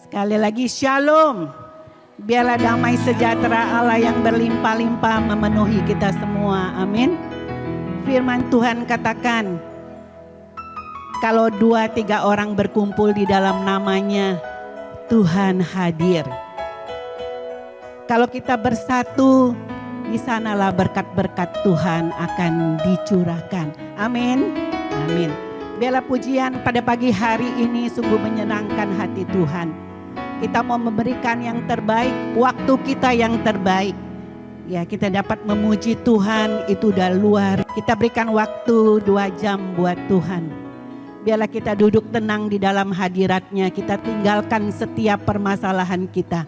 Sekali lagi shalom. Biarlah damai sejahtera Allah yang berlimpah-limpah memenuhi kita semua. Amin. Firman Tuhan katakan, kalau 2-3 orang berkumpul di dalam namanya, Tuhan hadir. Kalau kita bersatu, di sanalah berkat-berkat Tuhan akan dicurahkan. Amin. Amin. Biarlah pujian pada pagi hari ini sungguh menyenangkan hati Tuhan. Kita mau memberikan yang terbaik, waktu kita yang terbaik. Ya, kita dapat memuji Tuhan, itu udah luar. Kita berikan waktu 2 jam buat Tuhan. Biarlah kita duduk tenang di dalam hadirat-Nya. Kita tinggalkan setiap permasalahan kita.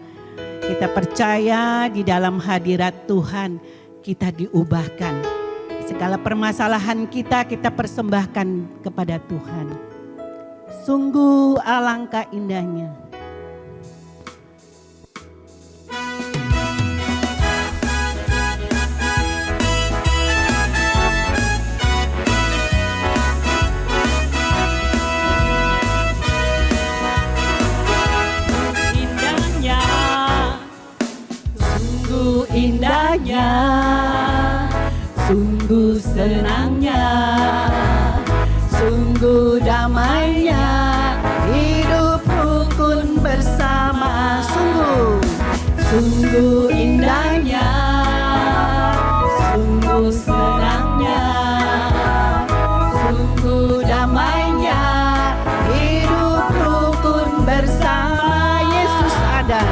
Kita percaya di dalam hadirat Tuhan kita diubahkan. Segala permasalahan kita persembahkan kepada Tuhan. Sungguh alangkah indahnya. Indahnya, sungguh senangnya, sungguh damainya, hidup rukun bersama. Sungguh indahnya, sungguh senangnya, sungguh damainya, hidup rukun bersama. Yesus ada,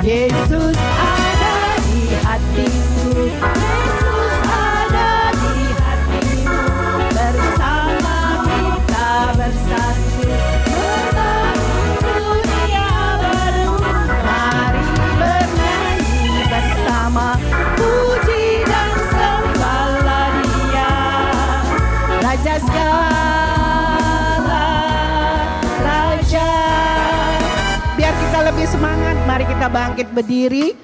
Yesus ada di hatiku, Yesus ada di hatimu, bersama kita bersatu, membangun dunia baru. Mari bernyanyi bersama, puji dan sembahlah Dia, Raja segala Raja. Biar kita lebih semangat, mari kita bangkit berdiri.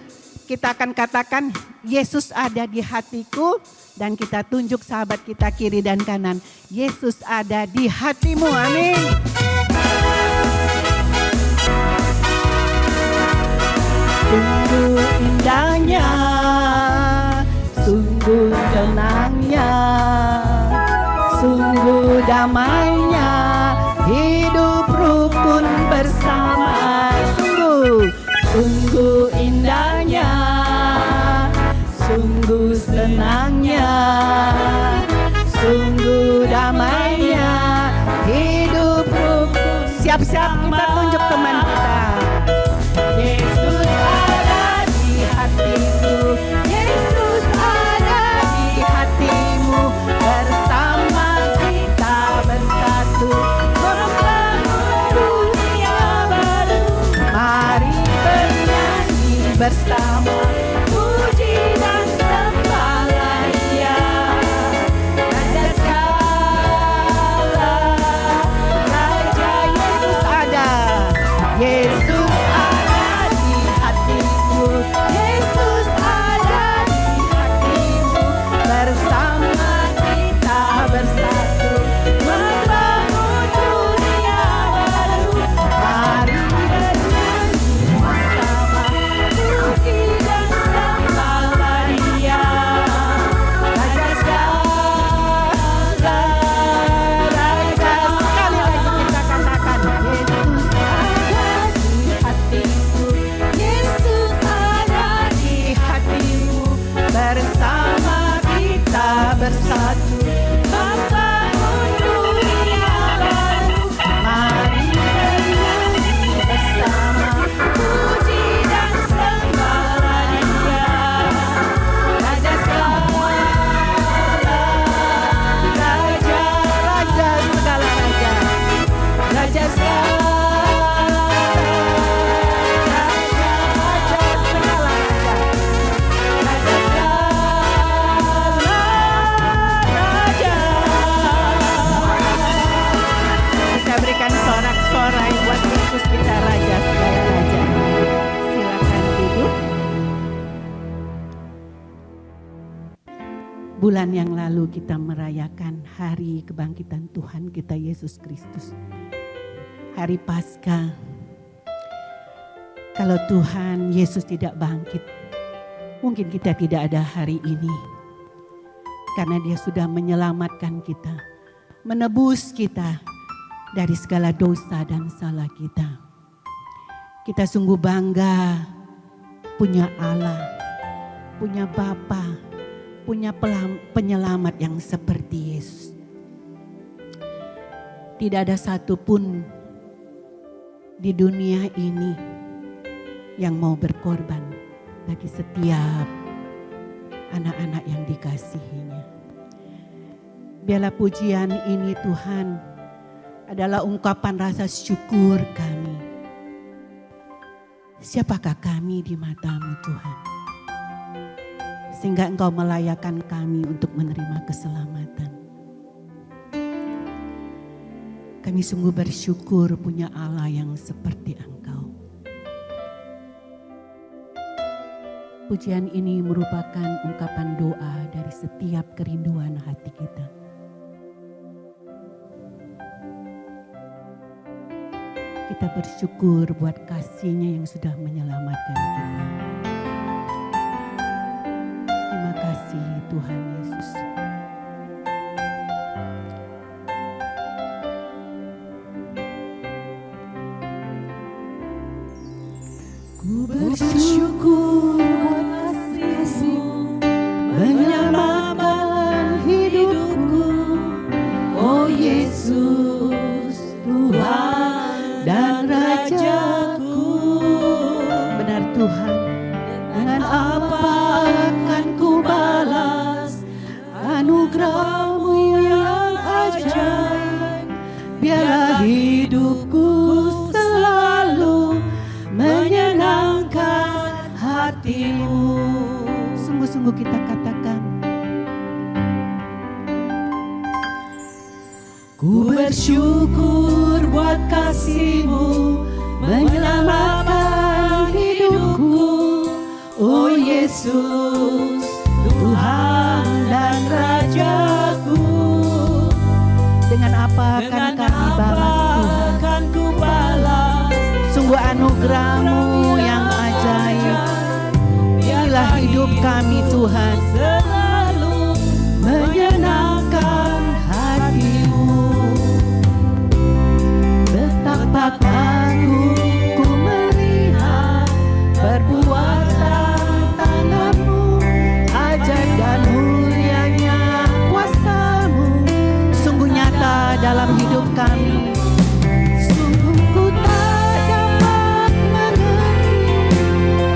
Kita akan katakan, Yesus ada di hatiku, dan kita tunjuk sahabat kita kiri dan kanan, Yesus ada di hatimu. Amin. Sungguh indahnya, sungguh tenangnya, sungguh damainya, hidup rukun bersama. Sungguh indahnya, sungguh senangnya, sungguh damainya, hidup rukun. Siap-siap kita tunjuk teman kita. Yesus ada di hatiku, Yesus ada di hatimu, bersama kita bersatu, membangun dunia baru. Mari bernyanyi bersama, puji dan sembahlah Dia, Raja segala Raja. Yesus ada, Yesus ada di hatiku, Yesus ada di hatimu, bersama kita bersatu, membangun dunia baru. Mari bernyanyi bersama, puji dan sembahlah Dia, Raja segala Raja. Sekali lagi kita katakan, Yesus ada di hatiku, Yesus ada di hatimu, bersama kita bersatu, membangun dunia baru. Mari bernyanyi bersama, puji dan sembahlah Dia, Raja segala Raja, Raja segala Raja, Raja segala Raja, Raja segala Raja, Raja segala Raja. Kita berikan sorak-sorai buat Yesus kita, Raja segala Raja. Silakan duduk. Bulan yang lalu kita merayakan hari kebangkitan Tuhan kita Yesus Kristus. Hari Paskah. Kalau Tuhan Yesus tidak bangkit, mungkin kita tidak ada hari ini. Karena Dia sudah menyelamatkan kita, menebus kita dari segala dosa dan salah kita. Kita sungguh bangga punya Allah, punya Bapa, punya penyelamat yang seperti Yesus. Tidak ada satupun di dunia ini yang mau berkorban bagi setiap anak-anak yang dikasihinya. Biarlah pujian ini Tuhan adalah ungkapan rasa syukur kami. Siapakah kami di mata-Mu Tuhan? Sehingga Engkau melayakkan kami untuk menerima keselamatan. Kami sungguh bersyukur punya Allah yang seperti Engkau. Pujian ini merupakan ungkapan doa dari setiap kerinduan hati kita. Kita bersyukur buat kasih-Nya yang sudah menyelamatkan kita. Terima kasih Tuhan Yesus. Ku bersyukur buat kasih-Mu menyelamatkan hidupku. Oh Yesus Tuhan dan Rajaku. Benar Tuhan, dengan apa akan ku balas anugerah-Mu yang ajaib. Biarlah hidupku selalu menyenangkan hati-Mu. Sungguh-sungguh kita katakan, ku bersyukur buat kasih-Mu menyelamatkan hidupku. Oh Yesus Tuhan dan Rajaku. Dengan apa akan kami balas Tuhan? Sungguh anugerah-Mu yang ajaib. Inilah hidup kami Tuhan, selalu menyenangkan hati-Mu. Betapa kagum ku melihat perbuatan tangan-Mu, ajaib dan mulianya kuasa-Mu sungguh nyata dalam hidup kami. Sungguh ku tak dapat mengerti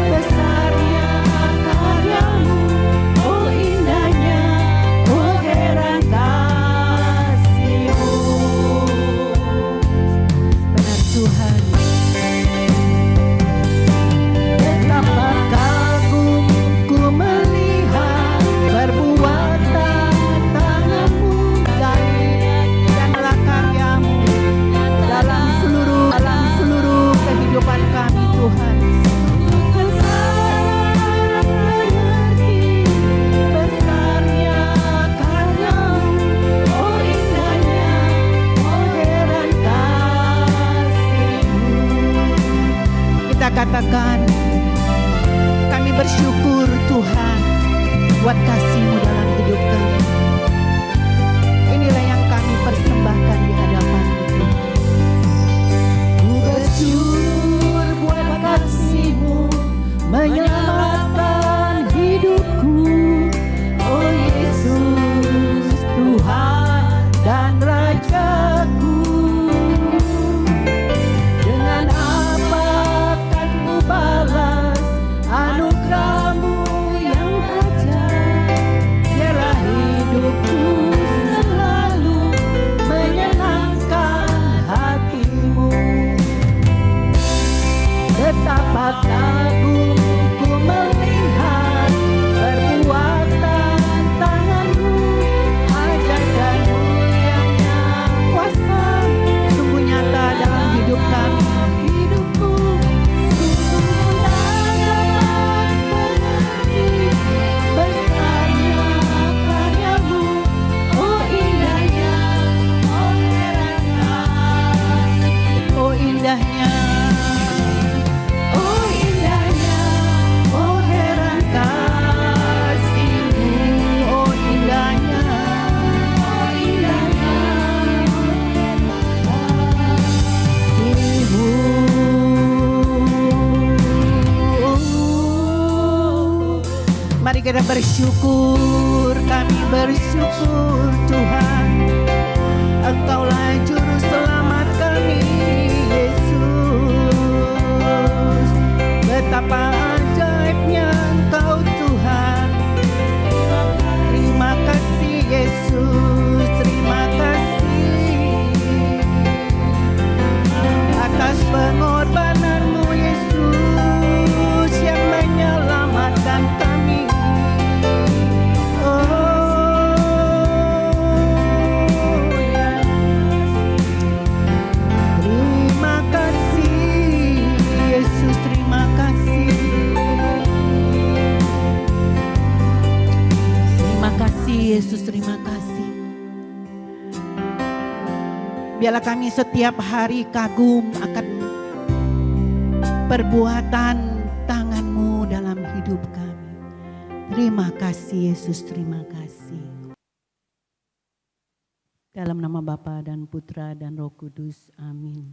besarnya karya-Mu. Oh indahnya, oh heran kasih-Mu. Benar Tuhan, betapa kagum ku melihat perbuatan tangan-Mu, dan karya-Mu dalam seluruh kehidupan kami Tuhan. Besarnya karya-Mu, oh indahnya, oh heran kasih-Mu. Kita katakan, kami bersyukur Tuhan buat kasih-Mu dalam hidup kami. Inilah yang kami persembahkan di hadapan-Mu Tuhan. Ku bersyukur buat kasih-Mu menyelamatkan hidupku. Oh Yesus Tuhan dan Rajaku. Dengan apa akan ku balas anugerah-Mu yang ajaib. Biarlah hidupku selalu menyenangkan hati-Mu. Betapa kagum ku melihat perbuatan tangan-Mu, ajaib dan mulianya kuasa sungguh nyata dalam hidup kami. Hidupku sungguh tak dapat mengerti besarnya karya-Mu. Oh indahnya, oh heran kasih-Mu. Oh indahnya, oh Mari kita bersyukur, kami bersyukur Tuhan. Engkaulah juru selamat kami, Yesus. Betapa ajaibnya Engkau Tuhan. Terima kasih Yesus, terima kasih atas pengorbananmu Yesus yang menyelamatkan kami. Terima kasih Yesus, terima kasih. Terima kasih Yesus, terima kasih. Biarlah kami setiap hari kagum akan perbuatan tangan-Mu dalam hidup kami. Terima kasih Yesus, terima kasih. Dalam nama Bapa dan Putra dan Roh Kudus, amin.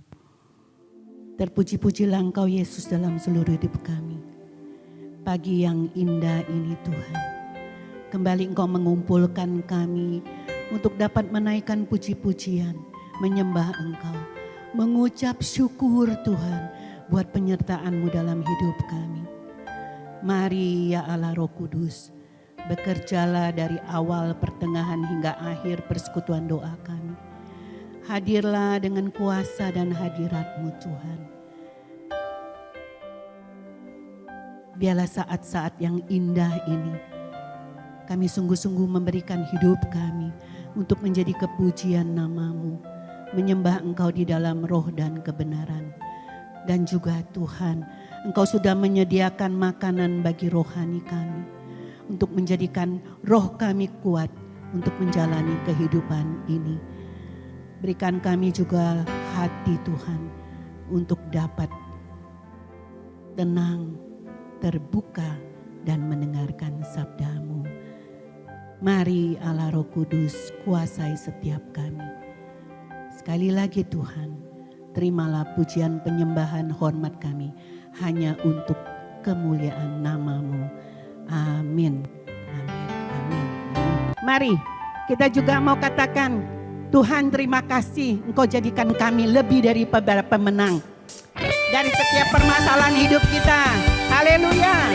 Terpuji-pujilah Engkau Yesus dalam seluruh hidup kami. Pagi yang indah ini Tuhan, kembali Engkau mengumpulkan kami untuk dapat menaikkan puji-pujian, menyembah Engkau, mengucap syukur Tuhan buat penyertaan-Mu dalam hidup kami. Mari ya Allah Roh Kudus, bekerjalah dari awal, pertengahan hingga akhir persekutuan doa kami. Hadirlah dengan kuasa dan hadirat-Mu Tuhan. Biarlah saat-saat yang indah ini kami sungguh-sungguh memberikan hidup kami untuk menjadi kepujian nama-Mu, menyembah Engkau di dalam roh dan kebenaran. Dan juga Tuhan, Engkau sudah menyediakan makanan bagi rohani kami, untuk menjadikan roh kami kuat untuk menjalani kehidupan ini. Berikan kami juga hati Tuhan untuk dapat tenang, terbuka dan mendengarkan sabda-Mu. Mari Allah Roh Kudus kuasai setiap kami. Sekali lagi Tuhan, terimalah pujian penyembahan hormat kami hanya untuk kemuliaan nama-Mu. Amin. Amin. Amin. Mari kita juga mau katakan, Tuhan terima kasih Engkau jadikan kami lebih dari pemenang dari setiap permasalahan hidup kita. Haleluya.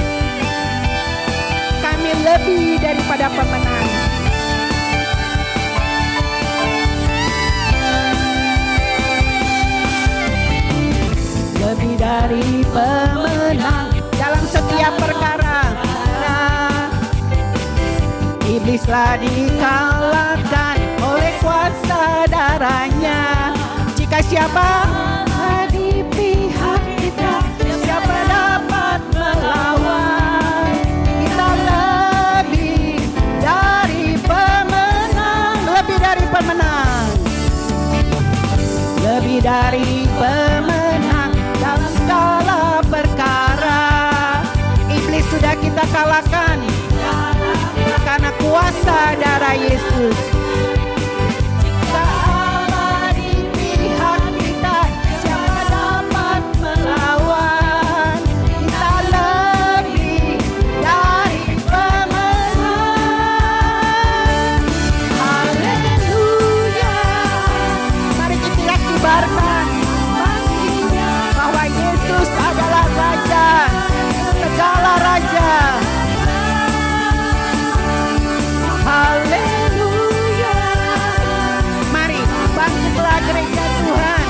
Kami lebih daripada pemenang. Lebih dari pemenang dalam setiap perkara. Iblislah dikalahkan oleh kuasa darahnya. Jika siapa di pihak kita, siapa dapat melawan? Kita lebih dari pemenang, lebih dari pemenang, lebih dari pemenang dalam segala perkara. Iblis sudah kita kalahkan karena kuasa darah Yesus. Jika Allah di pihak kita, siapa dapat melawan? Kita lebih dari pemenang. Haleluya. Mari kita kibarkan bahwa Yesus adalah Raja, segala Raja. Haleluya. Mari bangkitlah gereja Tuhan.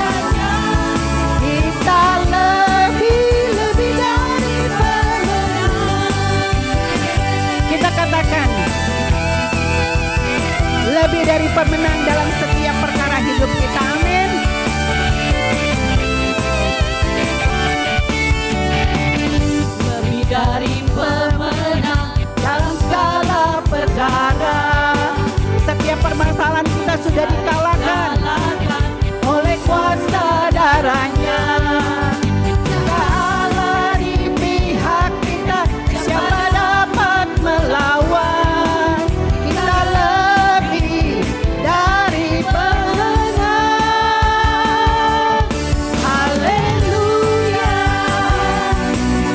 Kita lebih dari pemenang. Kita katakan lebih dari pemenang dalam setiap perkara hidup kita. Amin. Lebih dari pemenang dalam segala perkara. Setiap permasalahan kita sudah dikalahkan oleh kuasa darahnya. Jika Allah di pihak kita, siapa dapat melawan? Kita lebih dari pemenang. Haleluya.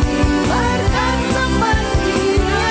Kibarkan sepertinya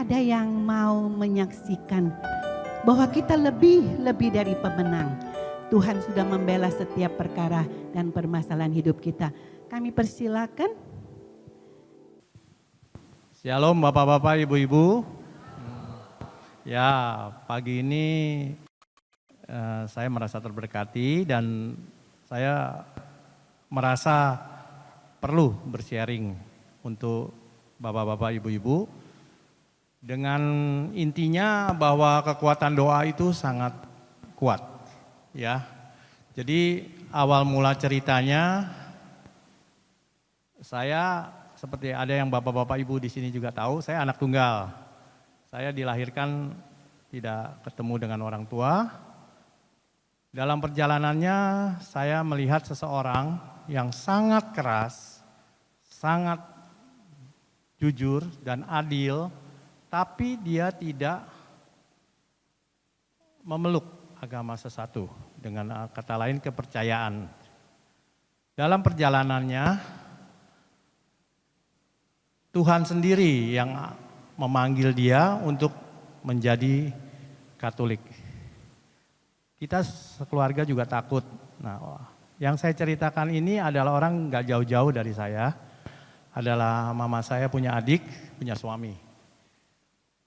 ada yang mau menyaksikan bahwa kita lebih dari pemenang. Tuhan sudah membela setiap perkara dan permasalahan hidup kita. Kami persilakan. Shalom Bapak-Bapak, Ibu-Ibu. Ya, pagi ini saya merasa terberkati dan saya merasa perlu bersharing untuk Bapak-Bapak, Ibu-Ibu. Dengan intinya bahwa kekuatan doa itu sangat kuat. Ya, jadi awal mula ceritanya saya seperti ada yang Bapak-Bapak Ibu di sini juga tahu, saya anak tunggal. Saya dilahirkan tidak ketemu dengan orang tua. Dalam perjalanannya saya melihat seseorang yang sangat keras, sangat jujur dan adil, tapi dia tidak memeluk agama sesuatu, dengan kata lain kepercayaan. Dalam perjalanannya Tuhan sendiri yang memanggil dia untuk menjadi Katolik. Kita sekeluarga juga takut. Nah, yang saya ceritakan ini adalah orang gak jauh-jauh dari saya. Adalah mama saya punya adik, punya suami.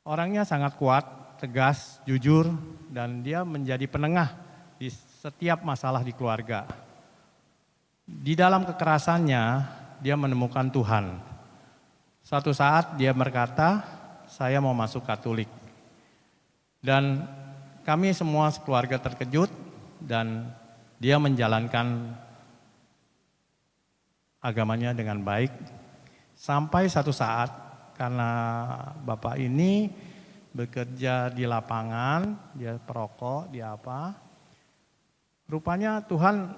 Orangnya sangat kuat, tegas, jujur, dan dia menjadi penengah di setiap masalah di keluarga. Di dalam kekerasannya, dia menemukan Tuhan. Suatu saat dia berkata, saya mau masuk Katolik. Dan kami semua sekeluarga terkejut dan dia menjalankan agamanya dengan baik. Sampai satu saat karena bapak ini bekerja di lapangan, dia perokok, dia apa. Rupanya Tuhan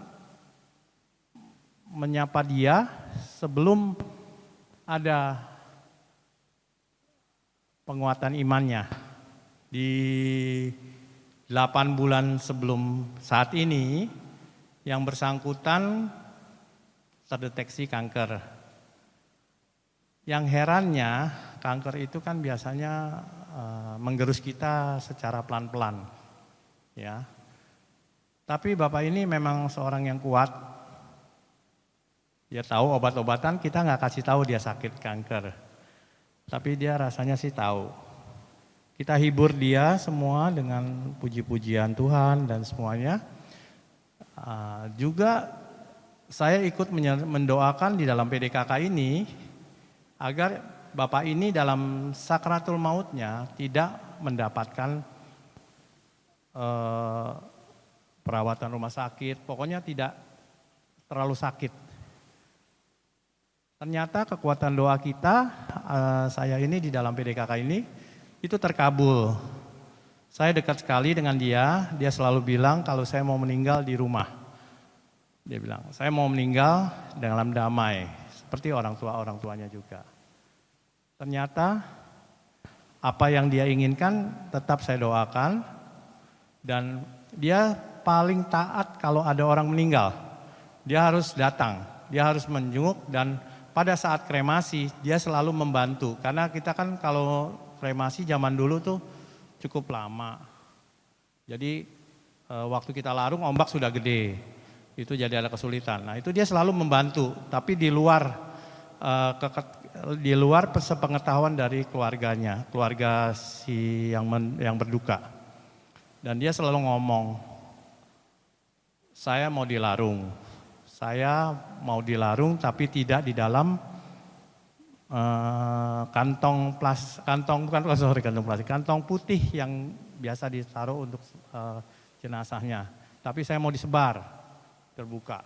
menyapa dia sebelum ada penguatan imannya. Di 8 bulan sebelum saat ini, yang bersangkutan terdeteksi kanker. Yang herannya, kanker itu kan biasanya menggerus kita secara pelan-pelan. Ya. Tapi bapak ini memang seorang yang kuat. Dia tahu obat-obatan, kita nggak kasih tahu dia sakit kanker. Tapi dia rasanya sih tahu. Kita hibur dia semua dengan puji-pujian Tuhan dan semuanya. Juga saya ikut mendoakan di dalam PDKK ini agar bapak ini dalam sakratul mautnya tidak mendapatkan perawatan rumah sakit, pokoknya tidak terlalu sakit. Ternyata kekuatan doa kita, saya ini di dalam PDKK ini, itu terkabul. Saya dekat sekali dengan dia selalu bilang kalau saya mau meninggal di rumah. Dia bilang, saya mau meninggal dalam damai, seperti orang tuanya juga. Ternyata apa yang dia inginkan tetap saya doakan, dan dia paling taat kalau ada orang meninggal. Dia harus datang, dia harus menjenguk, dan pada saat kremasi dia selalu membantu. Karena kita kan kalau kremasi zaman dulu tuh cukup lama. Jadi waktu kita larung ombak sudah gede. Itu jadi ada kesulitan. Nah, itu dia selalu membantu, tapi di luar sepengetahuan dari keluarganya, keluarga si yang berduka. Dan dia selalu ngomong, saya mau dilarung. Saya mau dilarung tapi tidak di dalam kantong putih yang biasa ditaruh untuk jenazahnya. Tapi saya mau disebar, terbuka.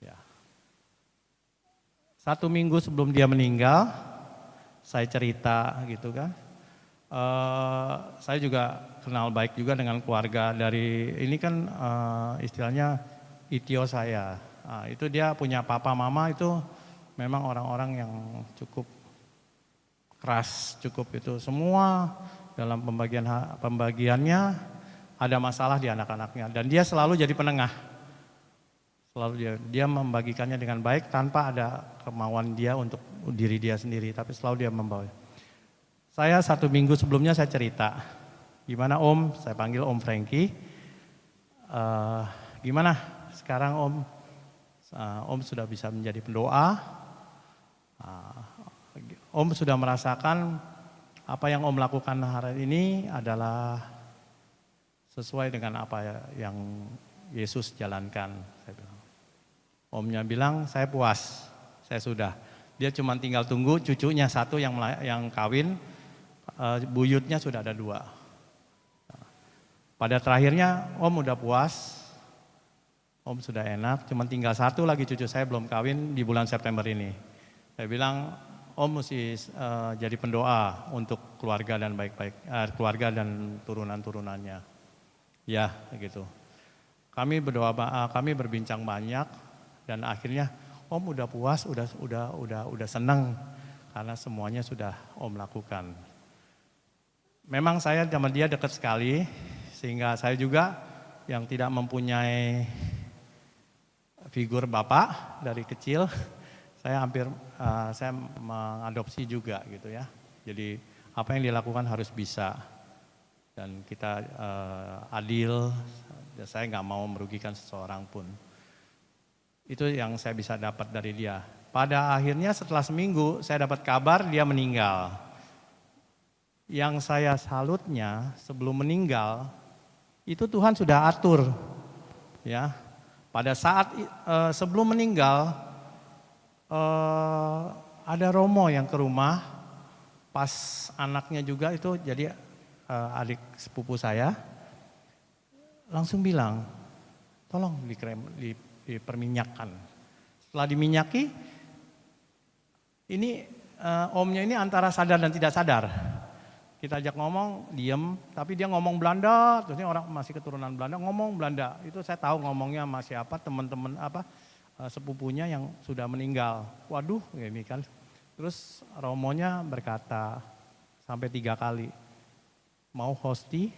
Ya. 1 minggu sebelum dia meninggal, saya cerita gitu kan. Saya juga kenal baik juga dengan keluarga dari ini kan istilahnya itio saya. Itu dia punya papa mama itu memang orang-orang yang cukup keras, cukup itu semua dalam pembagiannya ada masalah di anak-anaknya, dan dia selalu jadi penengah. Selalu dia membagikannya dengan baik tanpa ada kemauan dia untuk diri dia sendiri, tapi selalu dia membawa. Saya 1 minggu sebelumnya saya cerita, gimana Om, saya panggil Om Frankie, gimana sekarang Om, Om sudah bisa menjadi pendoa, Om sudah merasakan apa yang Om lakukan hari ini adalah sesuai dengan apa yang Yesus jalankan. Saya bilang. Omnya bilang, saya puas, saya sudah. Dia cuma tinggal tunggu cucunya satu yang kawin, buyutnya sudah ada 2. Pada terakhirnya Om udah puas, Om sudah enak, cuma tinggal 1 lagi cucu saya belum kawin di bulan September ini. Saya bilang, Om mesti jadi pendoa untuk keluarga dan keluarga dan turunan-turunannya. Ya, gitu. Kami berdoa, kami berbincang banyak dan akhirnya Om udah puas, udah senang karena semuanya sudah Om lakukan. Memang saya sama dia dekat sekali sehingga saya juga yang tidak mempunyai figur bapak dari kecil, saya saya mengadopsi juga gitu ya. Jadi apa yang dilakukan harus bisa dan kita adil. Saya nggak mau merugikan seseorang pun. Itu yang saya bisa dapat dari dia. Pada akhirnya setelah seminggu saya dapat kabar dia meninggal. Yang saya salutnya sebelum meninggal itu Tuhan sudah atur, ya. Pada saat sebelum meninggal ada Romo yang ke rumah, pas anaknya juga itu jadi adik sepupu saya. Langsung bilang, tolong diperminyakkan. Setelah diminyaki, ini omnya ini antara sadar dan tidak sadar. Kita ajak ngomong, diem, tapi dia ngomong Belanda, terus ini orang masih keturunan Belanda, ngomong Belanda. Itu saya tahu ngomongnya sama siapa, teman-teman sepupunya yang sudah meninggal. Waduh, ini kan. Terus romonya berkata sampai 3 kali, mau hosti,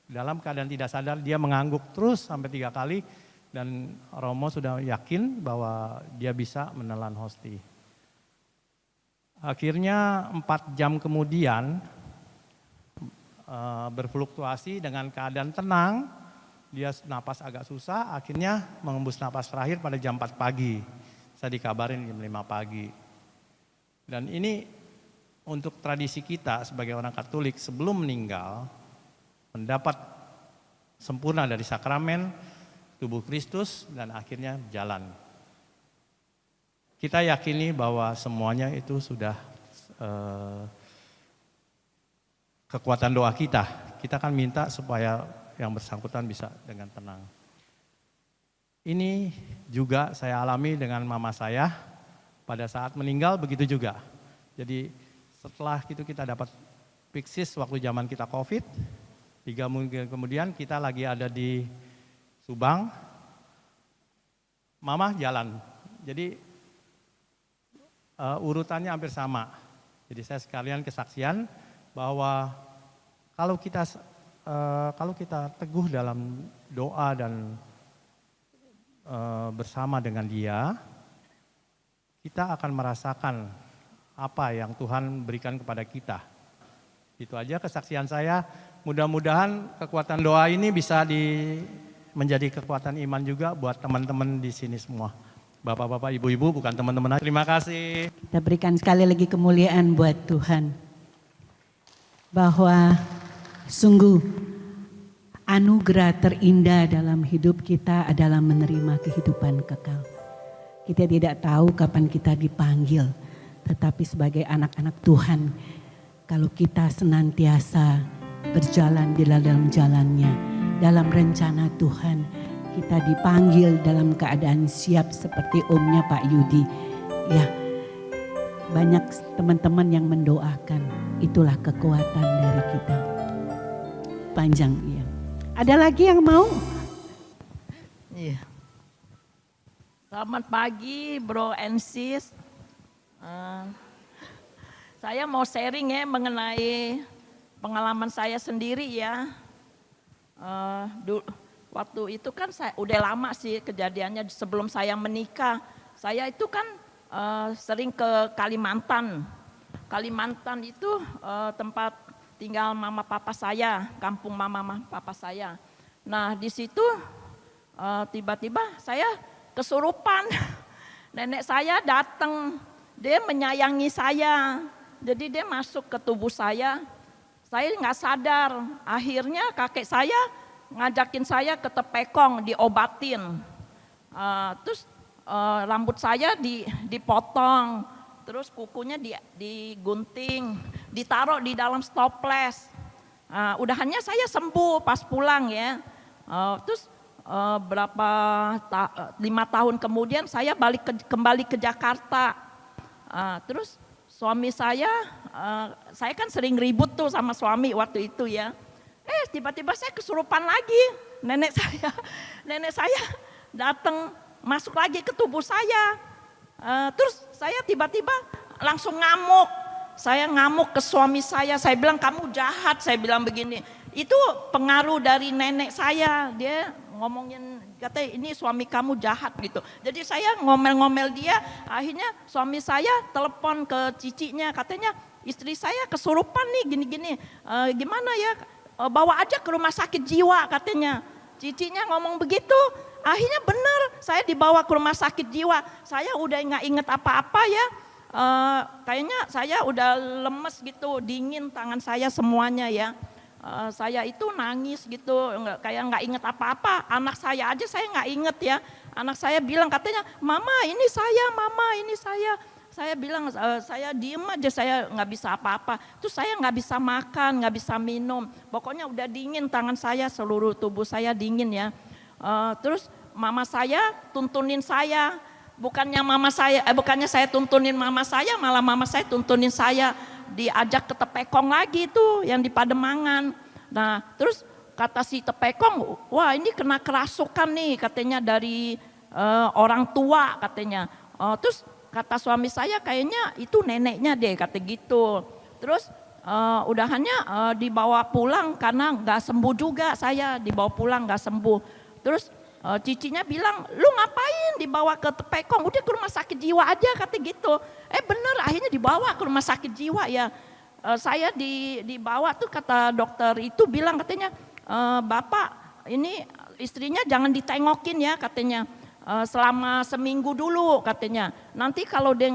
dalam keadaan tidak sadar dia mengangguk terus sampai 3 kali dan Romo sudah yakin bahwa dia bisa menelan hosti. Akhirnya 4 jam kemudian berfluktuasi dengan keadaan tenang, dia napas agak susah, akhirnya mengembus napas terakhir pada jam 4 pagi. Saya dikabarin jam 5 pagi. Dan ini untuk tradisi kita sebagai orang Katolik sebelum meninggal, mendapat sempurna dari sakramen tubuh Kristus dan akhirnya jalan. Kita yakini bahwa semuanya itu sudah kekuatan doa kita. Kita kan minta supaya yang bersangkutan bisa dengan tenang. Ini juga saya alami dengan mama saya pada saat meninggal begitu juga. Jadi setelah itu kita dapat piksis waktu zaman kita COVID, 3 minggu kemudian kita lagi ada di Subang, mama jalan. Jadi urutannya hampir sama. Jadi saya sekalian kesaksian bahwa kalau kita teguh dalam doa dan bersama dengan dia, kita akan merasakan apa yang Tuhan berikan kepada kita. Itu aja kesaksian saya. Mudah-mudahan kekuatan doa ini bisa menjadi kekuatan iman juga buat teman-teman di sini semua. Bapak-bapak, ibu-ibu, bukan teman-teman. Terima kasih. Kita berikan sekali lagi kemuliaan buat Tuhan. Bahwa sungguh anugerah terindah dalam hidup kita adalah menerima kehidupan kekal. Kita tidak tahu kapan kita dipanggil. Tetapi sebagai anak-anak Tuhan, kalau kita senantiasa berjalan di dalam jalannya, dalam rencana Tuhan, kita dipanggil dalam keadaan siap seperti omnya Pak Yudi. Ya, banyak teman-teman yang mendoakan, itulah kekuatan dari kita. Panjang ya. Ada lagi yang mau? Iya. Selamat pagi bro and sis. Saya mau sharing ya mengenai pengalaman saya sendiri ya. Waktu itu kan saya udah lama sih kejadiannya sebelum saya menikah. Saya itu kan sering ke Kalimantan. Kalimantan itu tempat tinggal mama papa saya, kampung mama papa saya. Nah di situ tiba-tiba saya kesurupan. Nenek saya datang, dia menyayangi saya. Jadi dia masuk ke tubuh saya nggak sadar. Akhirnya kakek saya ngajakin saya ke Tepekong diobatin. Terus rambut saya dipotong, terus kukunya digunting, ditaruh di dalam stoples. Udahannya saya sembuh pas pulang ya. Terus 5 tahun kemudian saya kembali ke Jakarta. Terus suami saya kan sering ribut tuh sama suami waktu itu ya. Tiba-tiba saya kesurupan lagi. Nenek saya datang masuk lagi ke tubuh saya. Terus saya tiba-tiba langsung ngamuk. Saya ngamuk ke suami saya bilang kamu jahat, saya bilang begini. Itu pengaruh dari nenek saya, dia ngomongin katanya ini suami kamu jahat gitu. Jadi saya ngomel-ngomel dia, akhirnya suami saya telepon ke cicinya, katanya istri saya kesurupan nih gini-gini. Gimana ya, bawa aja ke rumah sakit jiwa katanya. Cicinya ngomong begitu, akhirnya benar saya dibawa ke rumah sakit jiwa. Saya udah nggak inget apa-apa ya, kayaknya saya udah lemes gitu, dingin tangan saya semuanya ya. Saya itu nangis gitu, kayak nggak inget apa-apa. Anak saya aja saya nggak inget ya. Anak saya bilang katanya, mama ini saya. Saya bilang saya diem aja, saya nggak bisa apa-apa. Terus saya nggak bisa makan, nggak bisa minum. Pokoknya udah dingin tangan saya, seluruh tubuh saya dingin ya. Terus mama saya tuntunin saya. Bukannya saya tuntunin mama saya, malah mama saya tuntunin saya. Diajak ke Tepekong lagi tuh yang di Pademangan. Nah terus kata si Tepekong, wah ini kena kerasukan nih katanya dari orang tua katanya. Terus kata suami saya kayaknya itu neneknya deh kata gitu. Terus udahannya dibawa pulang karena nggak sembuh juga, saya dibawa pulang nggak sembuh. Terus cicinya bilang, lu ngapain dibawa ke Tepekong, udah ke rumah sakit jiwa aja kata gitu. Bener akhirnya dibawa ke rumah sakit jiwa ya. Saya dibawa tuh kata dokter itu bilang katanya, bapak ini istrinya jangan ditengokin ya katanya. Selama seminggu dulu katanya. Nanti kalau dia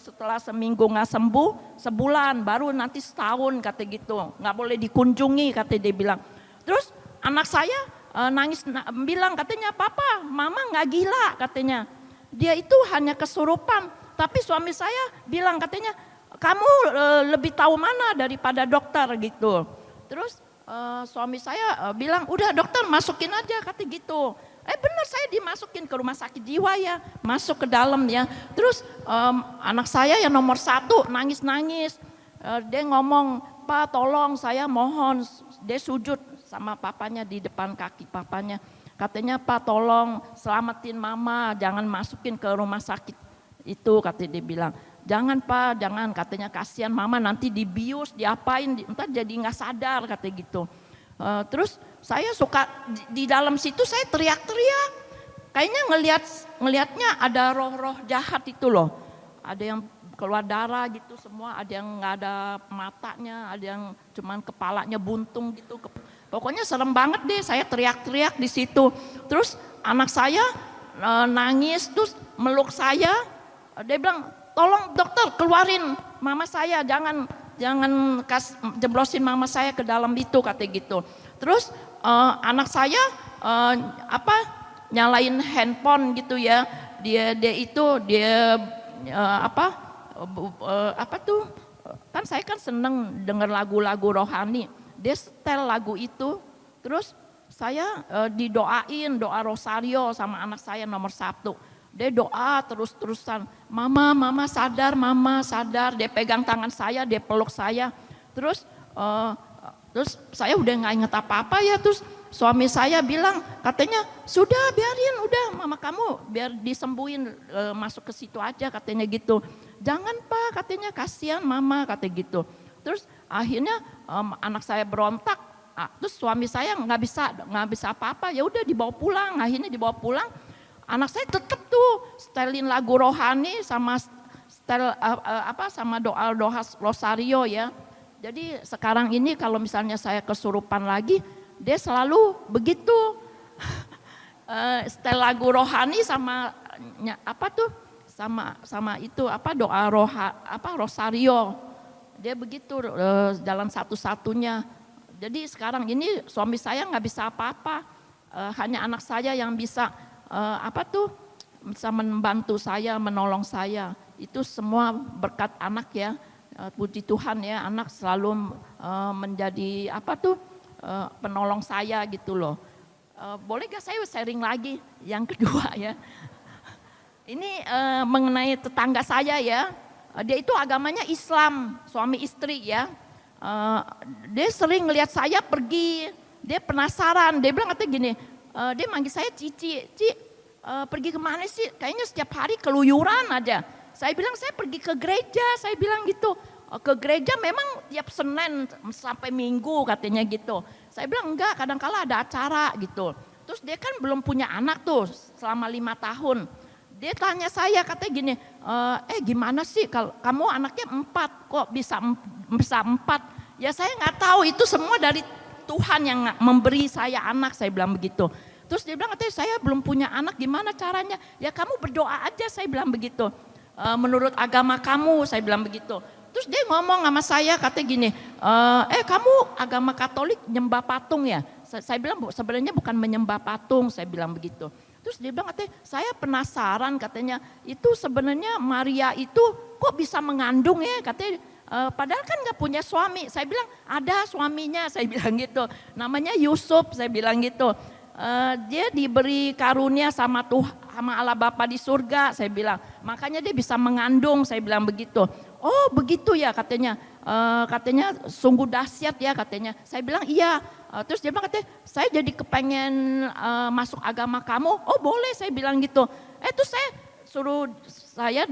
setelah seminggu nggak sembuh, sebulan baru nanti setahun kata gitu. Nggak boleh dikunjungi kata dia bilang. Terus anak saya nangis bilang katanya, papa mama nggak gila katanya. Dia itu hanya kesurupan. Tapi suami saya bilang katanya, kamu lebih tahu mana daripada dokter gitu. Terus suami saya bilang, udah dokter masukin aja kata gitu. Benar saya dimasukin ke rumah sakit jiwa ya, masuk ke dalam ya. Terus anak saya yang nomor 1 nangis-nangis. Dia ngomong, Pak tolong saya mohon. Dia sujud sama papanya di depan kaki papanya. Katanya, Pak tolong selamatin mama, jangan masukin ke rumah sakit itu, katanya dia bilang. Jangan Pak, jangan, katanya kasihan mama nanti dibius, diapain, entar jadi nggak sadar katanya gitu. Terus saya suka di dalam situ saya teriak-teriak. Kayaknya ngelihatnya ada roh-roh jahat itu loh. Ada yang keluar darah gitu semua, ada yang nggak ada matanya, ada yang cuman kepalanya buntung gitu. Pokoknya serem banget deh, saya teriak-teriak di situ. Terus anak saya nangis, terus meluk saya. Dia bilang, tolong dokter keluarin mama saya, jangan jeblosin mama saya ke dalam itu kata gitu. Terus anak saya nyalain handphone gitu ya. Dia kan saya kan seneng denger lagu-lagu rohani. Dia setel lagu itu, terus saya didoain doa rosario sama anak saya nomor 1. Dia doa terus-terusan, mama sadar. Dia pegang tangan saya, dia peluk saya. Terus saya udah nggak inget apa-apa ya. Terus suami saya bilang, katanya sudah biarin, udah mama kamu biar disembuhin, masuk ke situ aja katanya gitu. Jangan Pak, katanya kasihan mama kata gitu. Terus akhirnya anak saya berontak, terus suami saya nggak bisa apa-apa, ya udah dibawa pulang. Akhirnya dibawa pulang, anak saya tetap tuh setelin lagu rohani sama sama doa-doa rosario ya. Jadi sekarang ini kalau misalnya saya kesurupan lagi, dia selalu begitu. Setel lagu rohani sama itu doa rosario. Dia begitu jalan satu-satunya. Jadi sekarang ini suami saya nggak bisa apa-apa, hanya anak saya yang bisa bisa membantu saya, menolong saya. Itu semua berkat anak ya. Puji Tuhan ya, anak selalu menjadi penolong saya gitu loh. Boleh gak saya sharing lagi yang kedua ya? Ini mengenai tetangga saya ya. Dia itu agamanya Islam, suami istri ya. Dia sering ngelihat saya pergi, dia penasaran, dia bilang katanya gini, dia manggil saya Cici, pergi kemana sih? Kayaknya setiap hari keluyuran aja. Saya bilang saya pergi ke gereja, saya bilang gitu. Ke gereja memang tiap Senin sampai Minggu katanya gitu. Saya bilang enggak, kadang-kala ada acara gitu. Terus dia kan belum punya anak tuh selama 5 tahun. Dia tanya saya katanya gini, gimana sih kalau kamu anaknya 4 kok bisa 4? Ya saya nggak tahu, itu semua dari Tuhan yang memberi saya anak, saya bilang begitu. Terus dia bilang katanya saya belum punya anak, gimana caranya? Ya kamu berdoa aja, saya bilang begitu. Menurut agama kamu, saya bilang begitu. Terus dia ngomong sama saya katanya gini, kamu agama Katolik nyembah patung ya? Saya bilang sebenarnya bukan menyembah patung, saya bilang begitu. Terus dia bilang katanya saya penasaran katanya, itu sebenarnya Maria itu kok bisa mengandung ya katanya, padahal kan gak punya suami. Saya bilang ada suaminya, saya bilang gitu, namanya Yusuf, saya bilang gitu. Dia diberi karunia sama Allah Bapa di surga, saya bilang. Makanya dia bisa mengandung, saya bilang begitu. Oh begitu ya katanya, katanya sungguh dahsyat ya katanya. Saya bilang iya. Terus dia bilang katanya saya jadi kepengen masuk agama kamu. Oh boleh, saya bilang gitu. Terus saya suruh saya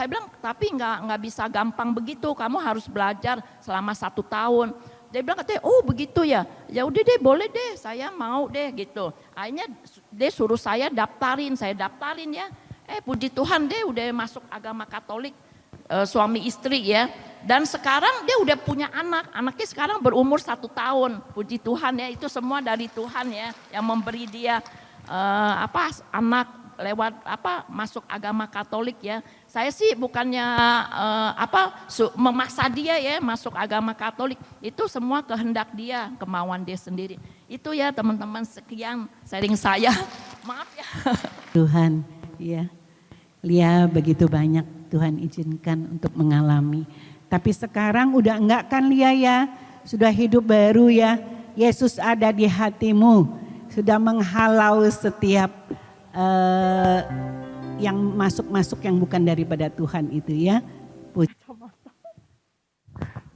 bilang tapi nggak bisa gampang begitu. Kamu harus belajar selama 1 tahun. Dia bilang katanya, oh begitu ya, ya udah deh boleh deh, saya mau deh gitu. Akhirnya dia suruh saya daftarin ya. Puji Tuhan deh udah masuk agama Katolik, suami istri ya. Dan sekarang dia udah punya anak, anaknya sekarang berumur 1 tahun. Puji Tuhan ya, itu semua dari Tuhan ya, yang memberi dia anak lewat masuk agama Katolik ya. Saya sih bukannya memaksa dia ya masuk agama Katolik. Itu semua kehendak dia, kemauan dia sendiri. Itu ya teman-teman, sekian sharing saya. Maaf ya. Tuhan, ya. Lia begitu banyak Tuhan izinkan untuk mengalami. Tapi sekarang udah enggak kan Lia ya? Sudah hidup baru ya. Yesus ada di hatimu. Sudah menghalau setiap yang masuk-masuk yang bukan daripada Tuhan itu ya.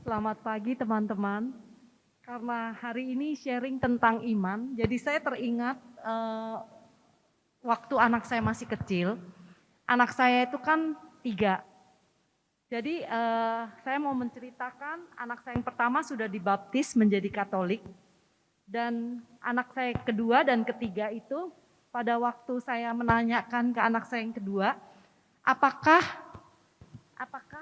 Selamat pagi teman-teman. Karena hari ini sharing tentang iman, jadi saya teringat waktu anak saya masih kecil. Anak saya itu kan 3. Jadi saya mau menceritakan anak saya yang pertama sudah dibaptis menjadi Katolik. Dan anak saya kedua dan ketiga itu pada waktu saya menanyakan ke anak saya yang kedua, apakah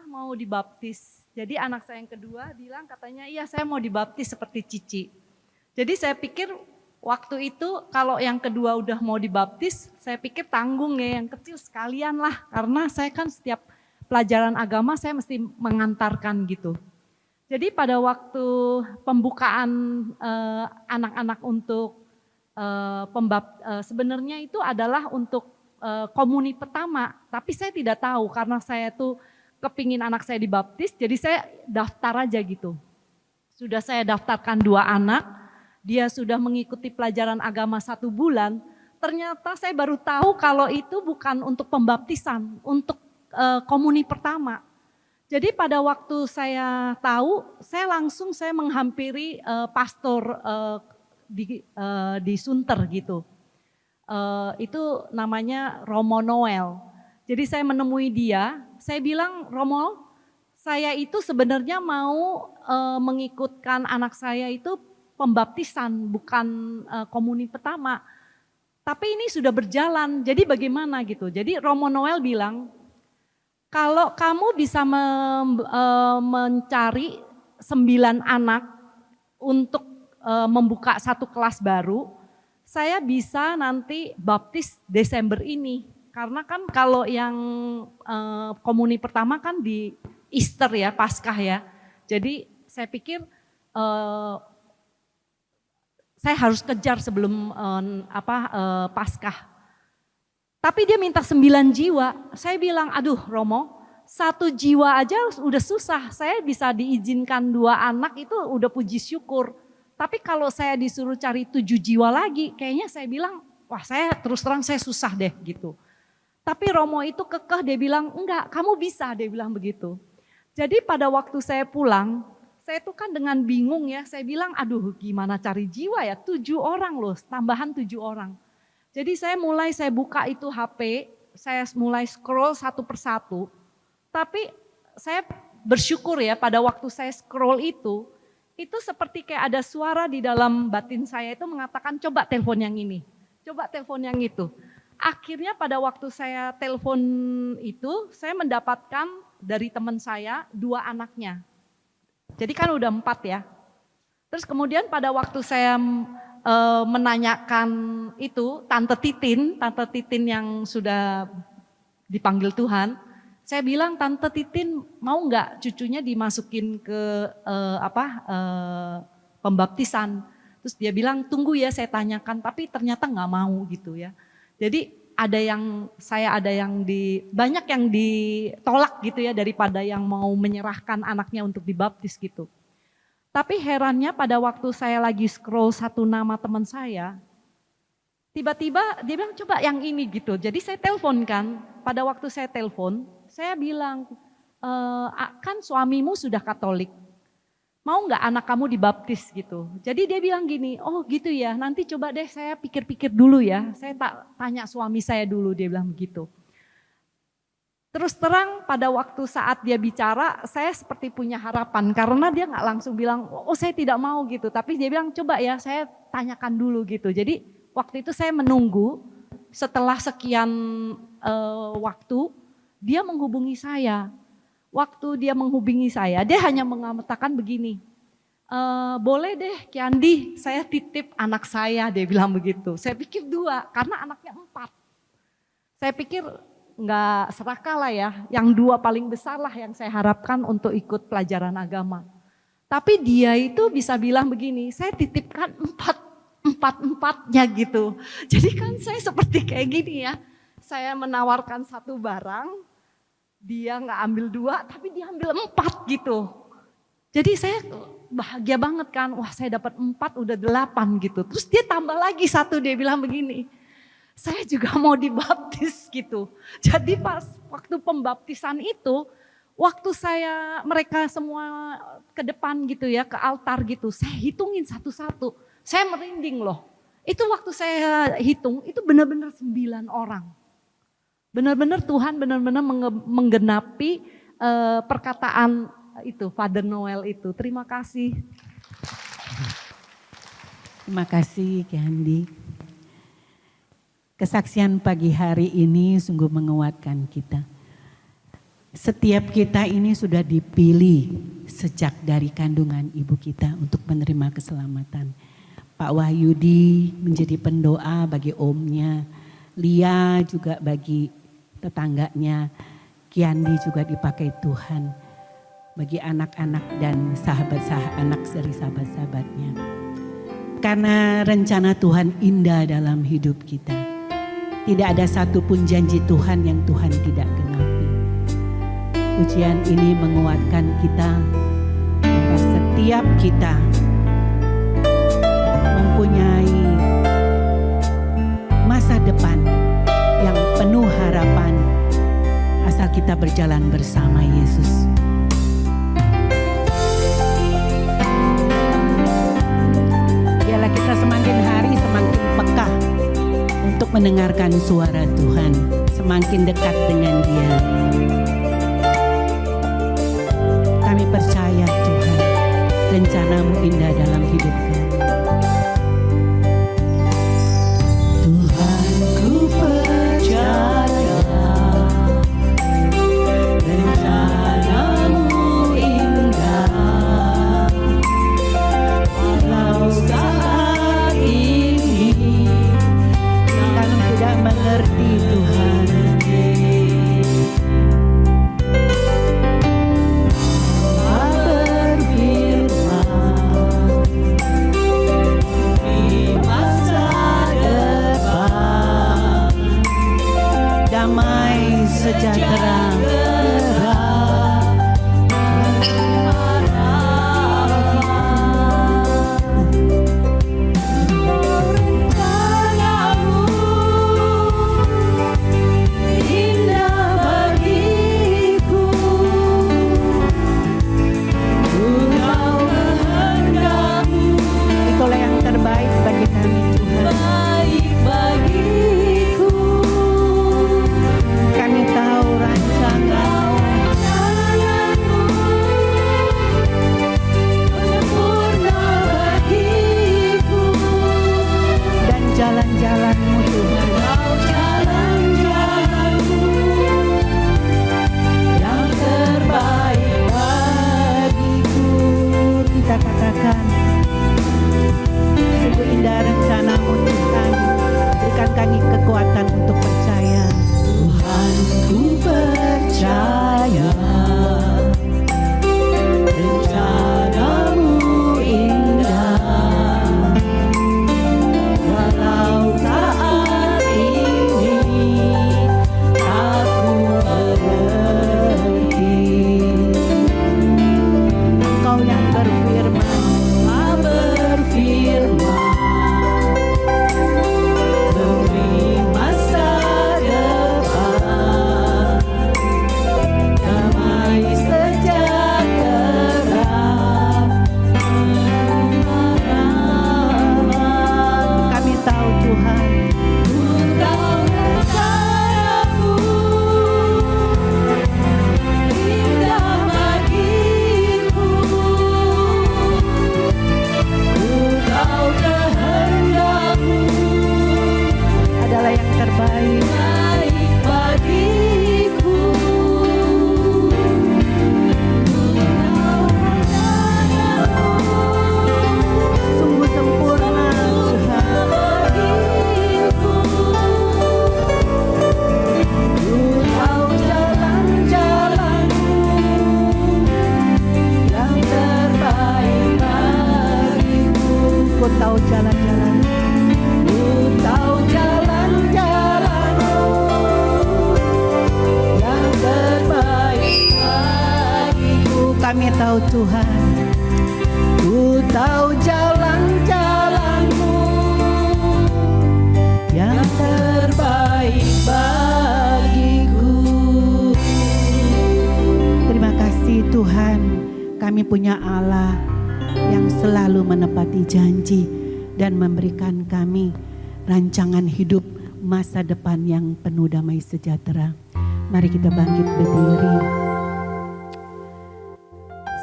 mau dibaptis? Jadi anak saya yang kedua bilang katanya, iya saya mau dibaptis seperti Cici. Jadi saya pikir waktu itu kalau yang kedua udah mau dibaptis, saya pikir tanggung ya, yang kecil sekalian lah. Karena saya kan setiap pelajaran agama saya mesti mengantarkan gitu. Jadi pada waktu pembukaan anak-anak untuk sebenarnya itu adalah untuk komuni pertama, tapi saya tidak tahu karena saya tuh kepingin anak saya dibaptis, jadi saya daftar aja gitu. Sudah saya daftarkan 2 anak, dia sudah mengikuti pelajaran agama 1 bulan, ternyata saya baru tahu kalau itu bukan untuk pembaptisan, untuk komuni pertama. Jadi pada waktu saya tahu, saya langsung menghampiri pastor di Sunter gitu. Itu namanya Romo Noel. Jadi saya menemui dia, saya bilang, Romo, saya itu sebenarnya mau mengikutkan anak saya itu pembaptisan, bukan komuni pertama. Tapi ini sudah berjalan, jadi bagaimana gitu. Jadi Romo Noel bilang, Kalau kamu bisa mencari 9 anak untuk membuka satu kelas baru, saya bisa nanti baptis Desember ini. Karena kan kalau yang komuni pertama kan di Easter ya, Paskah ya. Jadi saya pikir saya harus kejar sebelum Paskah. Tapi dia minta 9 jiwa. Saya bilang, aduh Romo, 1 jiwa aja udah susah. Saya bisa diizinkan 2 anak itu udah puji syukur. Tapi kalau saya disuruh cari 7 jiwa lagi, kayaknya saya bilang, wah saya terus terang saya susah deh gitu. Tapi Romo itu kekeh, dia bilang, enggak kamu bisa, dia bilang begitu. Jadi pada waktu saya pulang, saya tuh kan dengan bingung ya, saya bilang aduh gimana cari jiwa ya, 7 orang loh, tambahan 7 orang. Jadi saya buka itu HP, saya mulai scroll satu persatu. Tapi saya bersyukur ya pada waktu saya scroll itu seperti kayak ada suara di dalam batin saya itu mengatakan coba telepon yang ini, coba telepon yang itu. Akhirnya pada waktu saya telepon itu, saya mendapatkan dari teman saya 2 anaknya. Jadi kan udah 4 ya. Terus kemudian pada waktu saya menanyakan itu, Tante Titin yang sudah dipanggil Tuhan, saya bilang Tante Titin mau nggak cucunya dimasukin ke pembaptisan. Terus dia bilang tunggu ya saya tanyakan, tapi ternyata nggak mau gitu ya. Jadi banyak yang ditolak gitu ya daripada yang mau menyerahkan anaknya untuk dibaptis gitu. Tapi herannya pada waktu saya lagi scroll satu nama teman saya, tiba-tiba dia bilang coba yang ini gitu. Jadi saya telepon kan, pada waktu saya telepon, saya bilang kan suamimu sudah Katolik, mau nggak anak kamu dibaptis gitu. Jadi dia bilang gini, oh gitu ya nanti coba deh saya pikir-pikir dulu ya, saya tanya suami saya dulu, dia bilang begitu. Terus terang pada waktu saat dia bicara saya seperti punya harapan karena dia nggak langsung bilang oh saya tidak mau gitu. Tapi dia bilang coba ya saya tanyakan dulu gitu. Jadi waktu itu saya menunggu setelah sekian waktu dia menghubungi saya. Waktu dia menghubungi saya dia hanya mengatakan begini, boleh deh Kiandi saya titip anak saya, dia bilang begitu. Saya pikir 2 karena anaknya 4. Saya pikir enggak serakah lah ya, yang 2 paling besar lah yang saya harapkan untuk ikut pelajaran agama. Tapi dia itu bisa bilang begini, saya titipkan 4-4-nya gitu. Jadi kan saya seperti kayak gini ya, saya menawarkan 1 barang, dia nggak ambil 2 tapi dia ambil 4 gitu. Jadi saya bahagia banget kan, wah saya dapat 4 udah 8 gitu. Terus dia tambah lagi 1, dia bilang begini, saya juga mau dibaptis gitu. Jadi pas waktu pembaptisan itu, waktu mereka semua ke depan gitu ya, ke altar gitu, saya hitungin satu-satu. Saya merinding loh. Itu waktu saya hitung, itu benar-benar 9 orang. Benar-benar Tuhan benar-benar menggenapi perkataan itu, Father Noel itu. Terima kasih. Terima kasih Kiandi. Kesaksian pagi hari ini sungguh menguatkan kita. Setiap kita ini sudah dipilih sejak dari kandungan ibu kita untuk menerima keselamatan. Pak Wahyudi menjadi pendoa bagi omnya, Lia juga bagi tetangganya, Kiandi juga dipakai Tuhan bagi anak-anak dan anak dari sahabat-sahabatnya. Karena rencana Tuhan indah dalam hidup kita. Tidak ada satupun janji Tuhan yang Tuhan tidak genapi. Ujian ini menguatkan kita bahwa setiap kita mempunyai masa depan yang penuh harapan asal kita berjalan bersama Yesus. Biarlah kita semakin hari semakin peka untuk mendengarkan suara Tuhan, semakin dekat dengan Dia. Kami percaya Tuhan, rencana-Mu indah dalam hidup kami. Tuhan ku percaya terang. Itulah yang terbaik bagi kami Tuhan. Kami tahu rancangan dan jalan-jalan-Mu Tuhan. Yang terbaik bagiku. Kita katakan, sungguh indah rencana-Mu Tuhan. Berikan kami kekuatan untuk percaya. Tuhan, ku percaya rencana-Mu indah. Walau saat ini aku berhenti. Engkau yang berfirman, memberi masa depan, damai sejahtera, kami tahu Tuhan, Engkau rencana-Mu indah bagiku. Engkau kehendak-Mu adalah yang terbaik bagiku. Sungguh sempurna Tuhan. Ku tahu jalan-jalan-Mu yang terbaik bagiku. Ku tahu jalan-jalan-Mu. Ku tahu jalan-jalan-Mu yang terbaik bagiku. Kami tahu Tuhan. Ku tahu jalan-jalan-Mu yang terbaik bagiku. Terima kasih Tuhan. Kami punya Allah yang selalu menepati janji dan memberikan kami rancangan hidup masa depan yang penuh damai sejahtera. Mari kita bangkit berdiri.